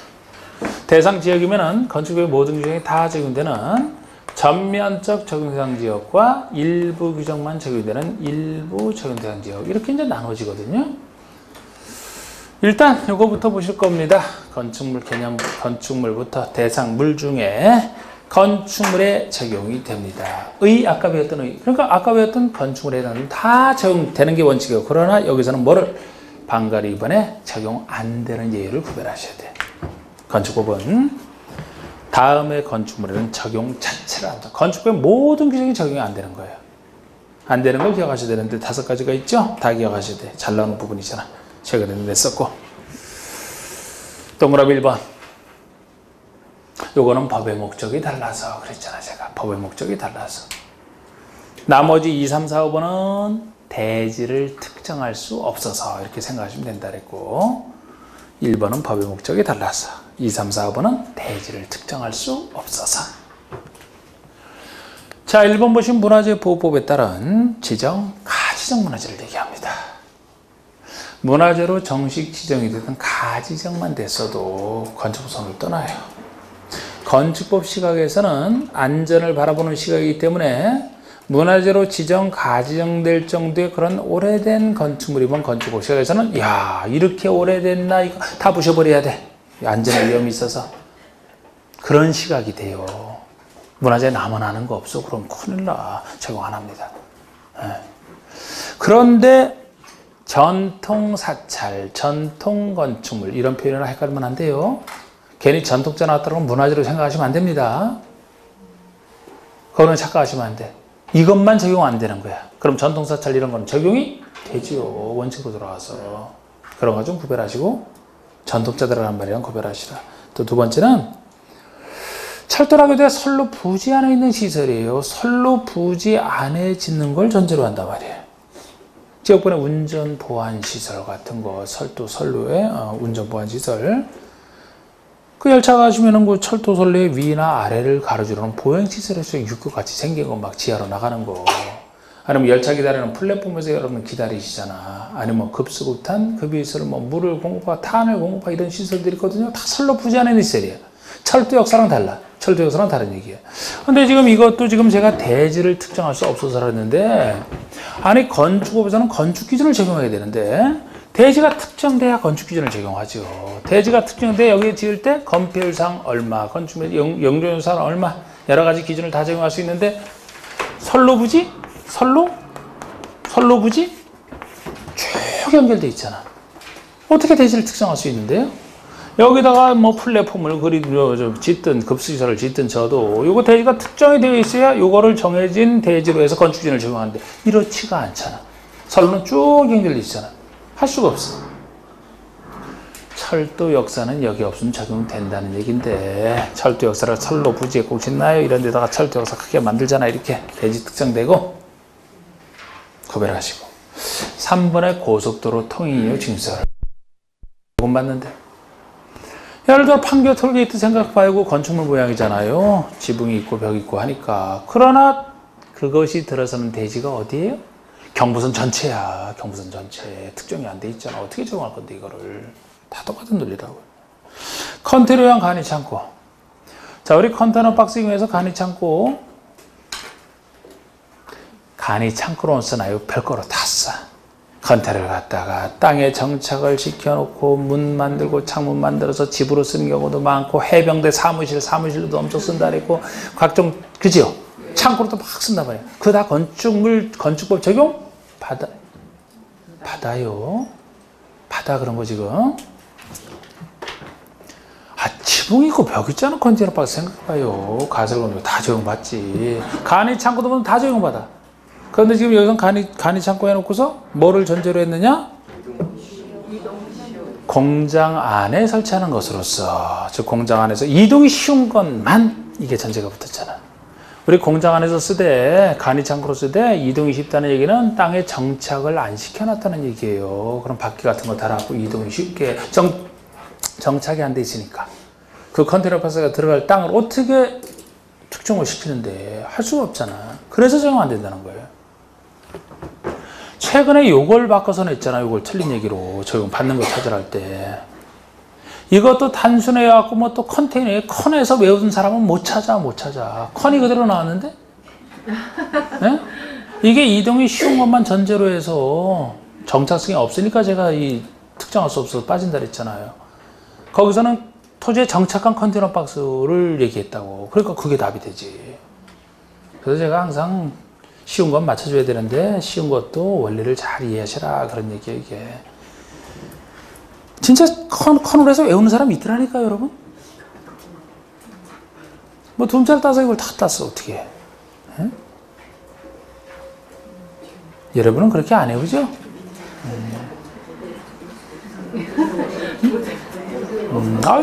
대상 지역이면은 건축의 모든 규정이 다 적용되는 전면적 적용대상 지역과 일부 규정만 적용되는 일부 적용대상 지역. 이렇게 이제 나눠지거든요. 일단 이거부터 보실 겁니다. 건축물 개념, 건축물부터 대상물 중에 건축물에 적용이 됩니다. 아까 배웠던 그러니까 아까 배웠던 건축물에 대한 다 적용되는 게 원칙이에요. 그러나 여기서는 뭐를 방가리 이번에 적용 안 되는 예외를 구별하셔야 돼요. 건축법은 다음의 건축물에는 적용 자체를 한다. 건축법의 모든 규정이 적용이 안 되는 거예요. 안 되는 걸 기억하셔야 되는데 5가지가 있죠? 다 기억하셔야 돼. 잘 나오는 부분이잖아. 최근에 냈었고. 동그라미 1번. 요거는 법의 목적이 달라서 그랬잖아. 제가 법의 목적이 달라서. 나머지 2, 3, 4, 5번은 대지를 특정할 수 없어서 이렇게 생각하시면 된다 그랬고, 1번은 법의 목적이 달라서, 2, 3, 4, 5번은 대지를 특정할 수 없어서. 자, 1번 보신 문화재보호법에 따른 지정, 가지정 문화재를 얘기합니다. 문화재로 정식 지정이 되든 가지정만 됐어도 건축선을 떠나요. 건축법 시각에서는 안전을 바라보는 시각이기 때문에 문화재로 지정, 가지정될 정도의 그런 오래된 건축물이면 건축법 시각에서는 야, 이렇게 오래됐나 이거 다 부셔버려야 돼. 안전에 위험이 있어서. 그런 시각이 돼요. 문화재 남아나는 거 없어. 그럼 큰일 나. 적용 안 합니다. 그런데 전통사찰, 전통건축물 이런 표현을 헷갈리면 안 돼요. 괜히 전통자 나왔다고 문화재로 생각하시면 안 됩니다. 그거는 착각하시면 안 돼. 이것만 적용 안 되는 거야. 그럼 전통사찰 이런 건 적용이 되지요. 원칙으로 돌아와서. 그런 거 좀 구별하시고 전통자들이라는 말이랑 구별하시라. 또 두 번째는 철도라고 돼 선로 부지 안에 있는 시설이에요. 선로 부지 안에 짓는 걸 전제로 한단 말이에요. 지역번에 운전보안시설 같은 거, 선로에 운전보안시설. 그 열차 가시면은 그 철도 선로의 위나 아래를 가로지르는 보행시설에서 육교같이 생긴 거 막 지하로 나가는 거. 아니면 열차 기다리는 플랫폼에서 여러분 기다리시잖아. 아니면 급수급탄, 급유시설, 물을 공급하, 탄을 공급하 이런 시설들이 있거든요. 다 선로 부지 안에 있는 시설이에요. 철도 역사랑 달라. 철도 역사랑 다른 얘기예요. 근데 지금 이것도 지금 제가 대지를 특정할 수 없어서 그랬는데, 아니 건축법에서는 건축 기준을 적용해야 되는데 대지가 특정돼야 건축 기준을 적용하죠. 대지가 특정돼 여기에 지을 때 건폐율상 얼마, 건축물 영조율상 얼마 여러 가지 기준을 다 적용할 수 있는데 선로 부지, 선로 부지 쭉 연결돼 있잖아. 어떻게 대지를 특정할 수 있는데요? 여기다가 플랫폼을 짓든 급수시설을 짓든 저도 요거 대지가 특정이 되어 있어야 요거를 정해진 대지로 해서 건축기준을 적용하는데 이렇지가 않잖아. 선로는 쭉 연결돼 있잖아. 할 수가 없어. 철도 역사는 여기 없으면 적용된다는 얘기인데 철도 역사를 선로 부지에 꼭 짓나요? 이런 데다가 철도 역사 크게 만들잖아. 이렇게 대지 특정되고 구별하시고 3번의 고속도로 통행이유 징수를 요금 받는데 예를 들어 판교 톨게이트 생각해봐요. 건축물 모양이잖아요. 지붕이 있고 벽이 있고 하니까. 그러나 그것이 들어서는 대지가 어디예요? 경부선 전체야. 경부선 전체. 특정이 안 돼 있잖아. 어떻게 적용할 건데 이거를. 다 똑같은 논리라고요. 컨테이너형 간이 창고. 자, 우리 컨테이너 박스 이용해서 간이 창고. 간이 창고로 쓰나요? 별거로 다 써. 컨테이너를 갖다가 땅에 정착을 시켜놓고 문 만들고 창문 만들어서 집으로 쓰는 경우도 많고 해병대 사무실로도 엄청 쓴다 그랬고 각종 그죠? 창고로도 막 쓴다 말이야. 그거 다 건축법 적용? 받아요. 받아 그런 거 지금. 지붕 있고 벽 있잖아. 컨테이너 박스 생각해봐요. 가설건축 다 적용받지. 간이 창고도 보면 다 적용받아. 그런데 지금 여기서 간이 창고 해놓고서 뭐를 전제로 했느냐? 공장 안에 설치하는 것으로서, 즉 공장 안에서 이동이 쉬운 것만 이게 전제가 붙었잖아. 우리 공장 안에서 쓰되 간이 창고로 쓰되 이동이 쉽다는 얘기는 땅에 정착을 안 시켜놨다는 얘기예요. 그럼 바퀴 같은 거 달아갖고 이동이 쉽게 정착이 안 돼 있으니까 그 컨테이너 박스가 들어갈 땅을 어떻게 특정을 시키는데 할 수가 없잖아. 그래서 적용 안 된다는 거예요. 최근에 요걸 바꿔서 냈잖아. 요걸 틀린 얘기로 적용 받는 거 찾으라 때 이것도 단순해갖고 뭐 또 컨테이너에 컨에서 외우던 사람은 못 찾아. 컨이 그대로 나왔는데 네? 이게 이동이 쉬운 것만 전제로 해서 정착성이 없으니까 제가 이 특정할 수 없어서 빠진다 그랬잖아요. 거기서는 토지에 정착한 컨테이너 박스를 얘기했다고. 그러니까 그게 답이 되지. 그래서 제가 항상 쉬운 건 맞춰줘야 되는데 쉬운 것도 원리를 잘 이해하시라 그런 얘기예요. 이게 진짜 컨으로 해서 외우는 사람이 있더라니까요. 여러분 뭐 둠잘 따서 이걸 다 땄어. 어떻게 해? 여러분은 그렇게 안 해보죠?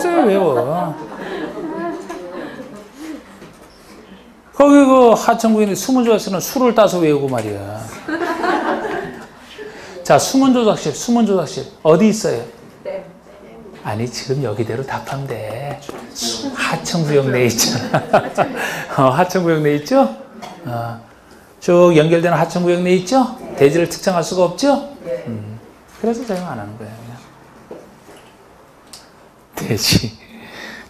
왜 외워? 거기 그 하천구인이 수문조작실은 수를 따서 외우고 말이야. 자, 수문조작실 어디 있어요? 아니 지금 여기대로 답하면 돼. 하천구역 내에 있잖아. 하천구역 내에 있죠? 쭉 연결되는 하천구역 내에 있죠? 대지를 특정할 수가 없죠? 그래서 적용 안 하는 거예요.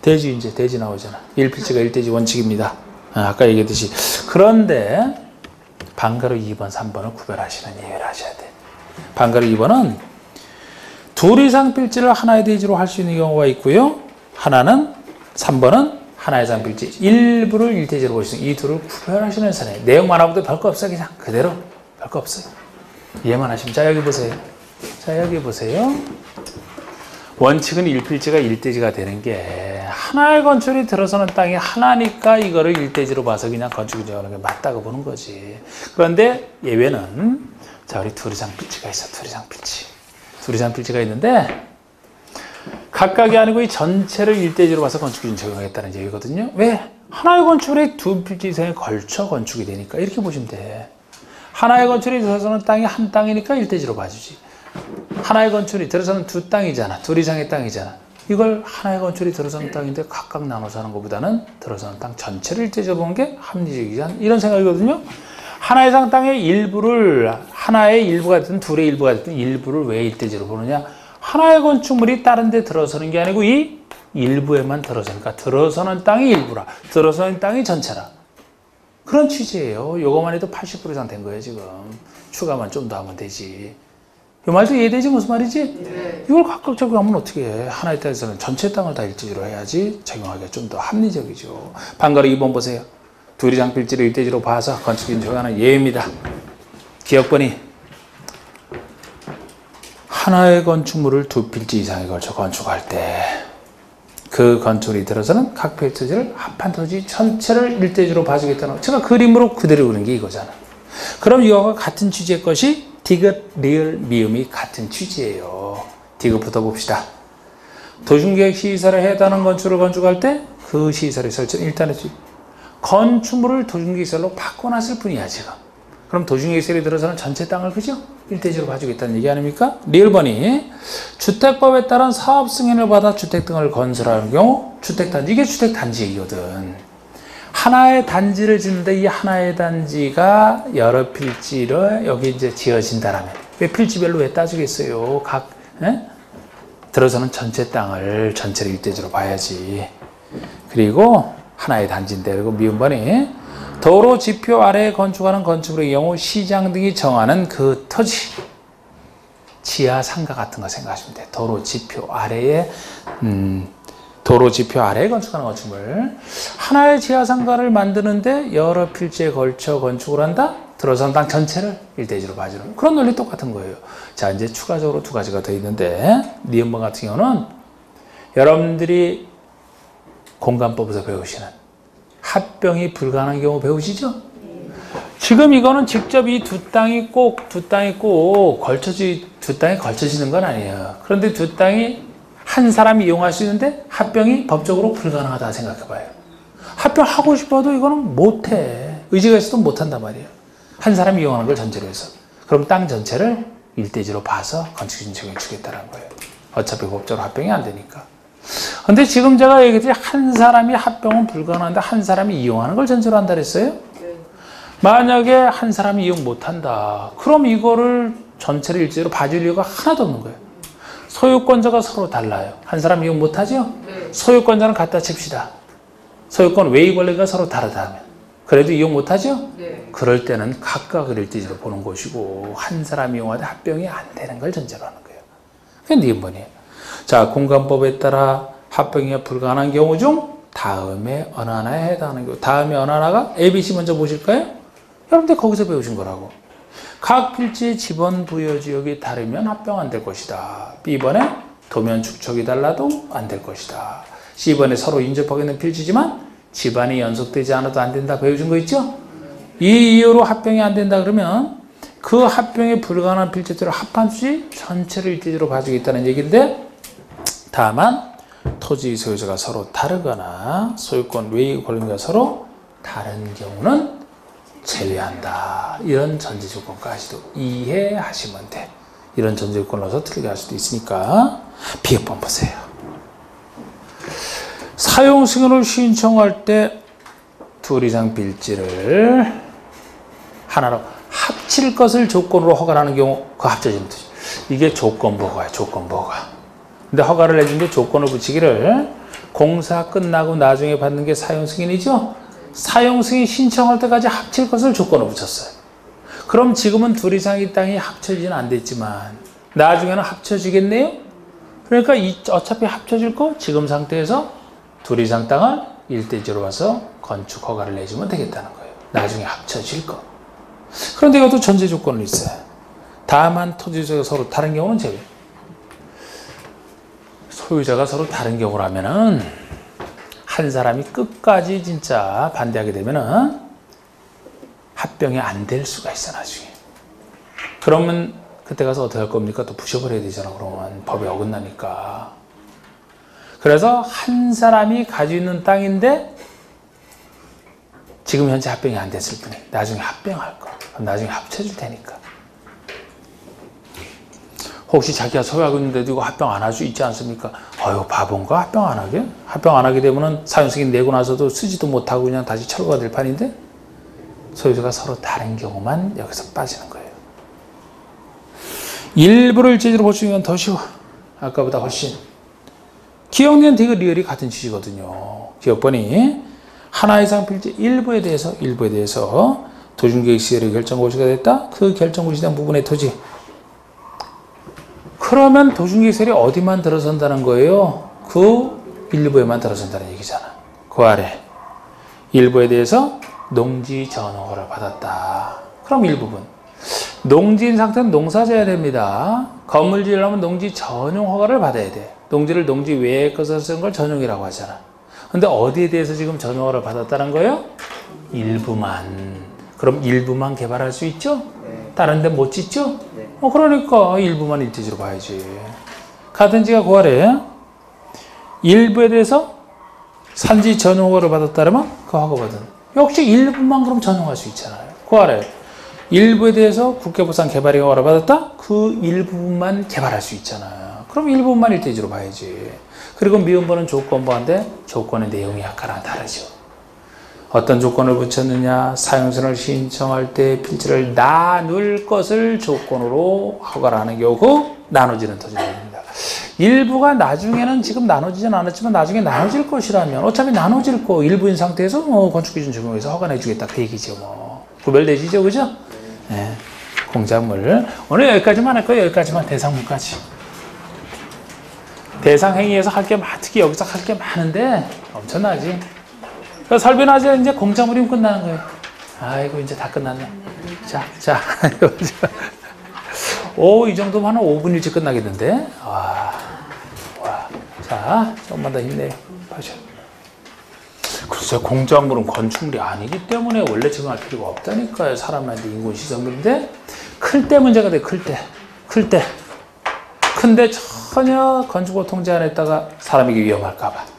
대지 나오잖아. 1필지가 1대지 원칙입니다. 아까 얘기했듯이. 그런데 방가로 2번, 3번을 구별하시는 이해를 하셔야 돼. 방가로 2번은 둘 이상 필지를 하나의 대지로 할 수 있는 경우가 있고요. 3번은 하나 이상 필지 일부를 1대지로 볼 수 있는 이 둘을 구별하시는 선에 내용만 하고도 별거 없어요. 그냥 그대로 별거 없어요. 이해만 하시면. 자, 여기 보세요. 원칙은 1필지가 1대지가 되는 게 하나의 건축이 들어서는 땅이 하나니까 이거를 1대지로 봐서 그냥 건축 인정하는 게 맞다고 보는 거지. 그런데 예외는 자, 우리 둘 이상 필지가 있어. 둘 이상 필지가 있는데 각각이 아니고 이 전체를 1대지로 봐서 건축 인정 적용하겠다는 얘기거든요. 왜? 하나의 건축이 두 필지 이상에 걸쳐 건축이 되니까 이렇게 보시면 돼. 하나의 건축이 들어서는 땅이 한 땅이니까 1대지로 봐주지. 하나의 건축이 들어서는 두 땅이잖아. 둘 이상의 땅이잖아. 이걸 하나의 건축이 들어서는 땅인데 각각 나눠서 하는 것보다는 들어서는 땅 전체를 일대지로 보는 게 합리적이지 않나? 이런 생각이거든요. 하나 이상 땅의 일부를 하나의 일부가 됐든 둘의 일부가 됐든 일부를 왜 일대지로 보느냐? 하나의 건축물이 다른 데 들어서는 게 아니고 이 일부에만 들어서니까 들어서는 땅이 일부라. 들어서는 땅이 전체라. 그런 취지예요. 요거만 해도 80% 이상 된 거예요, 지금. 추가만 좀 더 하면 되지. 이 말도 이해되지? 무슨 말이지? 네. 이걸 각각 적용하면 어떻게 해? 하나의 땅에서는 전체 땅을 다 일대지로 해야지 적용하기가 좀 더 합리적이죠. 방가로 2번 보세요. 둘 이상 필지를 일대지로 봐서 건축인 적용하는 예입니다. 기억번이 하나의 건축물을 두 필지 이상에 걸쳐 건축할 때 그 건축이 들어서는 각 필지를 합한 토지 전체를 일대지로 봐주겠다는 거. 제가 그림으로 그대로 그린 게 이거잖아. 그럼 이거와 같은 취지의 것이 디귿, 리을, 미음이 같은 취지예요. 디귿부터 봅시다. 도심계획 시설에 해당하는 건축을 건축할 때 그 시설의 설치는 일단은 건축물을 도심계획 시설로 바꿔놨을 뿐이야 지금. 그럼 도중계획설이 들어서는 전체 땅을 그죠? 일대지로 봐주겠다는 얘기 아닙니까? 리을 번이 주택법에 따른 사업 승인을 받아 주택 등을 건설하는 경우 주택단지, 이게 주택단지이거든. 하나의 단지를 짓는데 이 하나의 단지가 여러 필지를 여기 이제 지어진다라면 왜 필지별로 왜 따지겠어요? 각 들어서는 전체 땅을 전체를 일대지로 봐야지. 그리고 하나의 단지인데, 그리고 미음번이 도로 지표 아래에 건축하는 건축물의 경우 시장 등이 정하는 그 토지, 지하 상가 같은 거 생각하시면 돼요. 도로 지표 아래에 건축하는 건축물. 하나의 지하 상가를 만드는데 여러 필지에 걸쳐 건축을 한다? 들어선 땅 전체를 일대지로 봐주는 그런 논리 똑같은 거예요. 자, 이제 추가적으로 두 가지가 더 있는데, 니은번 같은 경우는 여러분들이 공간법에서 배우시는 합병이 불가능한 경우 배우시죠? 지금 이거는 직접 이 두 땅이 꼭 두 땅에 걸쳐지는 건 아니에요. 그런데 두 땅이 한 사람이 이용할 수 있는데 합병이 법적으로 불가능하다 생각해봐요. 합병하고 싶어도 이거는 못해. 의지가 있어도 못한단 말이에요. 한 사람이 이용하는 걸 전제로 해서. 그럼 땅 전체를 일대지로 봐서 건축 신청해 주겠다는 거예요. 어차피 법적으로 합병이 안 되니까. 근데 지금 제가 얘기했듯이 한 사람이 합병은 불가능한데 한 사람이 이용하는 걸 전제로 한다 그랬어요? 만약에 한 사람이 이용 못한다. 그럼 이거를 전체를 일제로 봐줄 이유가 하나도 없는 거예요. 소유권자가 서로 달라요. 한 사람 이용 못하죠? 소유권자는 갖다 칩시다. 소유권 외의 권리가 서로 다르다면. 그래도 이용 못하죠? 그럴 때는 각각을 일대지로 보는 것이고 한 사람이 이용하되 합병이 안 되는 걸 전제로 하는 거예요. 그게 니은번이에요. 자, 공간법에 따라 합병이 불가능한 경우 중 다음에 어느 하나에 해당하는 경우. 다음에 어느 하나가 ABC 먼저 보실까요? 여러분들 거기서 배우신 거라고. 각 필지의 지번 부여 지역이 다르면 합병 안 될 것이다. B번에 도면 축척이 달라도 안 될 것이다. C번에 서로 인접하고 있는 필지지만 집안이 연속되지 않아도 안 된다. 배우신 거 있죠? 이 이유로 합병이 안 된다 그러면 그 합병에 불가능한 필지들을 합한 시 전체를 일대지로 봐주겠다는 얘기인데, 다만 토지 소유자가 서로 다르거나 소유권 외의 권리가 서로 다른 경우는 제외한다. 이런 전제 조건까지도 이해하시면 돼. 이런 전제 조건을 넣어서 틀리게 할 수도 있으니까. 비읍번 보세요. 사용 승인을 신청할 때 둘 이상 필지를 하나로 합칠 것을 조건으로 허가를 하는 경우 그 합쳐지는 뜻이. 이게 조건부호가야, 조건부호가. 근데 허가를 내준 게 조건을 붙이기를 공사 끝나고 나중에 받는 게 사용 승인이죠? 사용 승인 신청할 때까지 합칠 것을 조건으로 붙였어요. 그럼 지금은 둘 이상의 땅이 합쳐지는 안 됐지만 나중에는 합쳐지겠네요? 그러니까 어차피 합쳐질 거 지금 상태에서 둘 이상 땅을 일대지로 와서 건축 허가를 내주면 되겠다는 거예요. 나중에 합쳐질 거. 그런데 이것도 전제 조건을 있어요. 다만 토지 소유가 서로 다른 경우는 제외. 소유자가 서로 다른 경우라면은 한 사람이 끝까지 진짜 반대하게 되면은 합병이 안 될 수가 있어 나중에. 그러면 그때 가서 어떻게 할 겁니까? 또 부셔버려야 되잖아. 그러면 법에 어긋나니까. 그래서 한 사람이 가지고 있는 땅인데 지금 현재 합병이 안 됐을 뿐이 나중에 합병할 거. 그럼 나중에 합쳐줄 테니까. 혹시 자기가 소유하고 있는데도 이거 합병 안 할 수 있지 않습니까? 어휴, 바본가? 합병 안 하게? 합병 안 하게 되면은 사용승인 내고 나서도 쓰지도 못하고 그냥 다시 철거가 될 판인데 소유자가 서로 다른 경우만 여기서 빠지는 거예요. 일부를 일제지로 볼 수 있는 건 더 쉬워. 아까보다 훨씬. 기억년 디귿 리을이 같은 취지거든요. 기억번이 하나 이상 필지 일부에 대해서 도중계획 시설의 결정고시가 됐다. 그 결정고시된 부분의 토지. 그러면 도중계획설이 어디만 들어선다는 거예요? 그 일부에만 들어선다는 얘기잖아. 그 아래 일부에 대해서 농지 전용허가를 받았다. 그럼 일부분. 농지인 상태는 농사져야 됩니다. 건물 지으려면 농지 전용 허가를 받아야 돼. 농지를 농지 외의 것을 쓰는 걸 전용이라고 하잖아. 근데 어디에 대해서 지금 전용허가를 받았다는 거예요? 일부만. 그럼 일부만 개발할 수 있죠? 다른 데 못 짓죠? 그러니까 일부만 일대지로 봐야지. 가든지가 그 아래 일부에 대해서 산지 전용허가를 받았다면 그 허가받은 역시 일부만 그럼 전용할 수 있잖아요. 그 아래 일부에 대해서 국가보상 개발이 허가를 받았다? 그 일부분만 개발할 수 있잖아요. 그럼 일부분만 일대지로 봐야지. 그리고 미음보는 조건보인데 조건의 내용이 약간은 다르죠. 어떤 조건을 붙였느냐? 사용선을 신청할 때 필지를 나눌 것을 조건으로 허가를 하는 경우 나눠지는 토지입니다. 일부가 나중에는 지금 나눠지진 않았지만 나중에 나눠질 것이라면 어차피 나눠질 거 일부인 상태에서 건축기준 적용해서 허가 내주겠다 그 얘기죠. 구별되시죠, 그죠? 네. 공작물 오늘 여기까지만 할 거예요. 여기까지만 대상문까지. 대상행위에서 할 게 특히 여기서 할 게 많은데 엄청나지. 설비나서 이제 공작물이면 끝나는 거예요. 아이고 이제 다 끝났네. 자, 오, 이 정도면 한 5분 일찍 끝나겠는데? 와. 자, 조금만 더 힘내요. 보죠. 글쎄, 공작물은 건축물이 아니기 때문에 원래 적용할 필요가 없다니까요. 사람한테 인공 시설물인데, 클 때 문제가 돼, 클 때. 큰데 전혀 건축법 통제 안 했다가 사람에게 위험할까봐.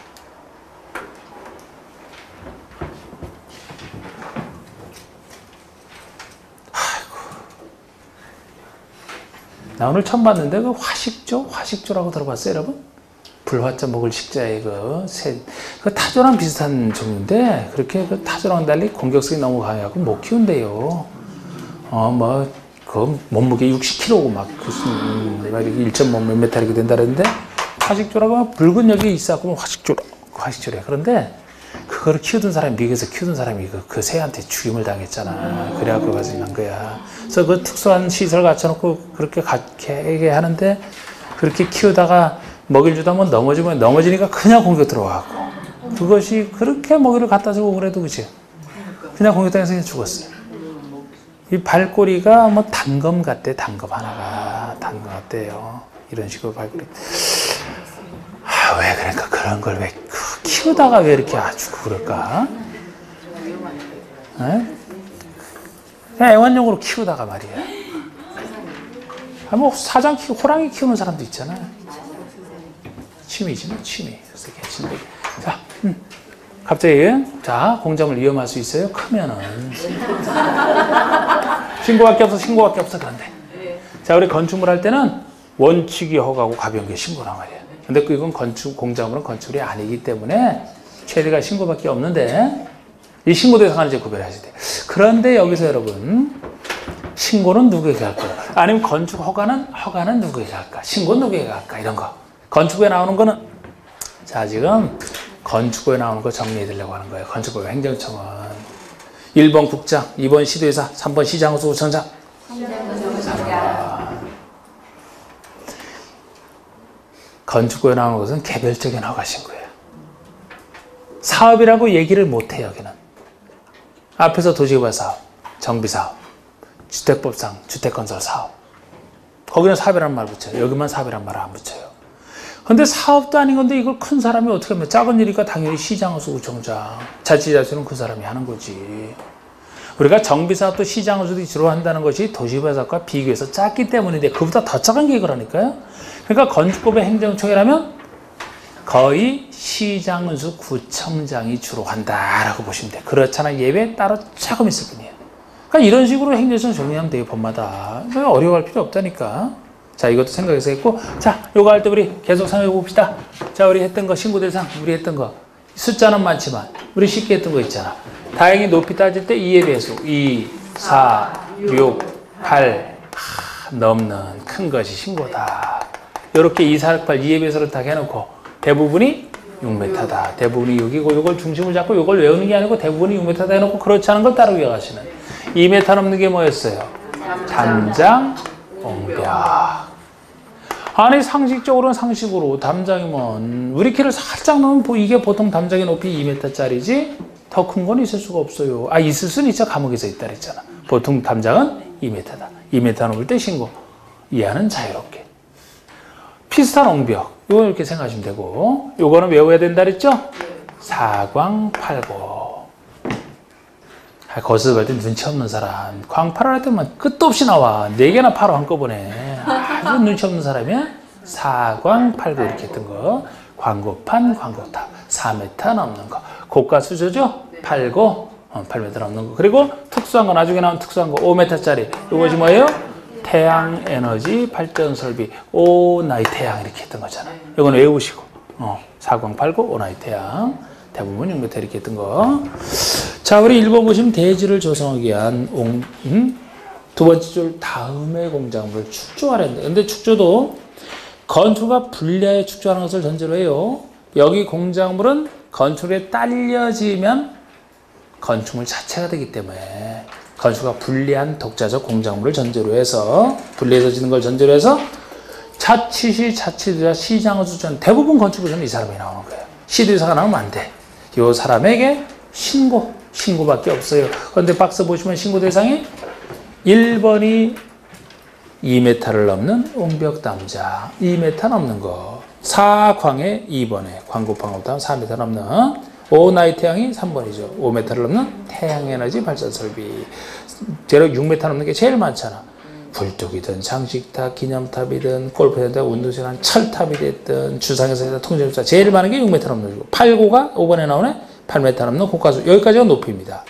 나 오늘 처음 봤는데 그 화식조라고 들어봤어요, 여러분? 불화자 먹을 식자의 그 타조랑 비슷한 종류인데 그렇게 그 타조랑 달리 공격성이 너무 강해갖고 못 키운대요. 그 몸무게 60kg고 막 1.몇 메타 이렇게 된다 그랬는데 화식조라고 하면 붉은 여기 있어갖고 화식조래. 그런데 그거를 키우던 사람이 미국에서 키우던 사람이 그 새한테 죽임을 당했잖아. 그래갖고 가서 난 거야. 그래서 그 특수한 시설 갖춰놓고 그렇게 갖게 하는데 그렇게 키우다가 먹이를 주다 보면 넘어지니까 그냥 공격 들어와갖고 그것이 그렇게 먹이를 갖다 주고 그래도 그치? 그냥 공격당해서 그냥 죽었어요. 이 발꼬리가 단검 같대. 단검 하나가 단검 같대요. 이런 식으로 발꼬리. 왜 그러니까 그런 걸 왜 키우다가 왜 이렇게 아주 그럴까? 그냥 애완용으로 키우다가 말이야. 사장 호랑이 키우는 사람도 있잖아. 취미지, 취미. 그래서 괜찮은데. 자, 갑자기, 공작물 위험할 수 있어요? 크면은. 신고밖에 없어, 그런데. 자, 우리 건축물 할 때는 원칙이 허가고 가벼운 게 신고란 말이야. 근데 이건 공작물은 건축물이 아니기 때문에 최대가 신고밖에 없는데 이 신고 대상을 이제 구별하셔야 돼요. 그런데 여기서 여러분, 신고는 누구에게 할까요? 아니면 건축 허가는 누구에게 할까? 신고는 누구에게 할까? 이런 거. 건축부에 나오는 거는, 자, 지금 건축부에 나오는 거 정리해 드리려고 하는 거예요. 건축부 행정청은 1번 국장, 2번 시도의사, 3번 시장수 구청장. 3번. 건축부에 나오는 것은 개별적인 허가 신고예요. 사업이라고 얘기를 못해요, 여기는. 앞에서 도시개발 사업, 정비사업, 주택법상 주택건설 사업. 거기는 사업이라는 말 붙여요. 여기만 사업이라는 말 안 붙여요. 근데 사업도 아닌 건데 이걸 큰 사람이 어떻게 하면 작은 일이니까 당연히 시장수 구청장, 자치자치는 큰 사람이 하는 거지. 우리가 정비사업도 시장수들이 주로 한다는 것이 도시개발 사업과 비교해서 작기 때문인데 그보다 더 작은 게 이거라니까요. 그러니까 건축법의 행정처이라면 거의 시장수 구청장이 주로 한다라고 보시면 돼요. 그렇잖아. 예외 따로 조금 있을 뿐이에요. 그러니까 이런 식으로 행정처 정리하면 돼요. 법마다. 어려워할 필요 없다니까. 자, 이것도 생각해서 했고, 자, 요거 할 때 우리 계속 생각해 봅시다. 자, 우리 했던 거, 신고 대상, 우리 했던 거. 숫자는 많지만, 우리 쉽게 했던 거 있잖아. 다행히 높이 따질 때 2의 배수. 2, 4, 6, 8. 넘는 큰 것이 신고다. 이렇게 2, 4, 6, 8, 2의 배수를 딱 해놓고, 대부분이 6m다. 대부분이 6이고, 이걸 중심을 잡고, 이걸 외우는 게 아니고, 대부분이 6m다 해놓고, 그렇지 않은 걸 따로 기억하시는. 2m 넘는 게 뭐였어요? 담장, 옹벽. 아니, 상식적으로는 상식으로 담장이면 우리 키를 살짝 넣으면 이게 보통 담장의 높이 2m짜리지 더 큰 건 있을 수가 없어요. 있을 수는 있죠. 감옥에서 있다 그랬잖아. 보통 담장은 2m다. 2m 넘을 때 신고. 이하는 자유롭게. 비슷한 옹벽. 이거 이렇게 생각하시면 되고, 요거는 외워야 된다 그랬죠? 사광팔고. 거기서 볼 때 눈치 없는 사람. 광팔을 할 때만 끝도 없이 나와. 4개나 팔어 한꺼번에. 아주 눈치 없는 사람이야. 사광팔고 이렇게 했던 거. 광고판, 광고탑. 4m 넘는 거. 고가 수조죠? 팔고, 8m 넘는 거. 그리고 특수한 거, 나중에 나온 특수한 거, 5m짜리. 이것이 뭐예요? 태양 에너지 발전 설비. 오나이 태양 이렇게 했던 거잖아. 이건 외우시고. 사광팔고 오나이 태양. 대부분 6m 이렇게 했던 거. 자, 우리 1번 보시면 대지를 조성하기 위한 두 번째 줄 다음의 공작물을 축조하랬는데, 근데 축조도 건축가 분리하여 축조하는 것을 전제로 해요. 여기 공작물은 건축에 딸려지면 건축물 자체가 되기 때문에 건축가 분리한 독자적 공작물을 전제로 해서, 분리해서 짓는 걸 전제로 해서 자칫이 자칫이자 시장을 수주하는 대부분 건축부서는 이 사람이 나오는 거예요. 시도의사가 나오면 안 돼. 이 사람에게 신고밖에 없어요. 그런데 박스 보시면 신고 대상이 1번이 2m를 넘는 옹벽담자, 2m 넘는 거. 4광에 2번에 광고방업담 4m 넘는 오나이 태양이 3번이죠. 5m를 넘는 태양에너지 발전 설비. 대략 6m 넘는 게 제일 많잖아. 불뚝이든 장식탑, 기념탑이든 골프센터, 운동시간, 철탑이 됐든 주상에서 통제조사 제일 많은 게 6m 넘는 거고, 8고가 5번에 나오네 8m 넘는 고가수. 여기까지가 높이입니다.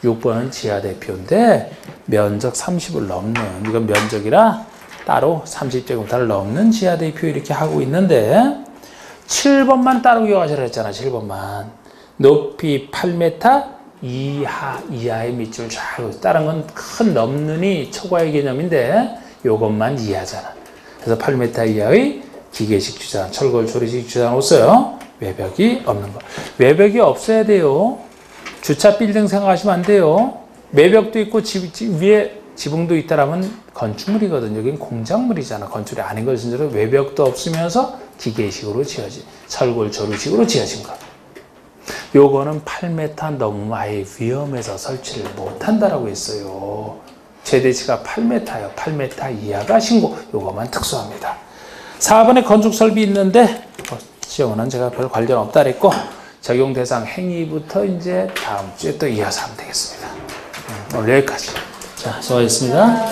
6번은 지하 대표인데 면적 30을 넘는, 이건 면적이라 따로 30제곱미터를 넘는 지하 대표 이렇게 하고 있는데, 7번만 따로 기억하시라 했잖아. 7번만 높이 8m 이하의 밑줄 쫙. 다른 건 큰 넘는이 초과의 개념인데 요것만 이하잖아. 그래서 8m 이하의 기계식 주차장, 철골 조리식 주차장 없어요. 외벽이 없는 거. 외벽이 없어야 돼요. 주차 빌딩 생각하시면 안 돼요. 외벽도 있고 위에 지붕도 있다라면 건축물이거든. 여긴 공작물이잖아. 건축이 아닌 걸 진짜로 외벽도 없으면서 기계식으로 지어진, 철골 조리식으로 지어진 거. 요거는 8m 넘으면 아예 위험해서 설치를 못한다라고 했어요. 최대치가 8m예요. 8m 이하가 신고. 요거만 특수합니다. 4번에 건축 설비 있는데 시험은 제가 별 관련 없다 그랬고, 적용 대상 행위부터 이제 다음 주에 또 이어서 하면 되겠습니다. 오늘 여기까지. 자, 수고하셨습니다.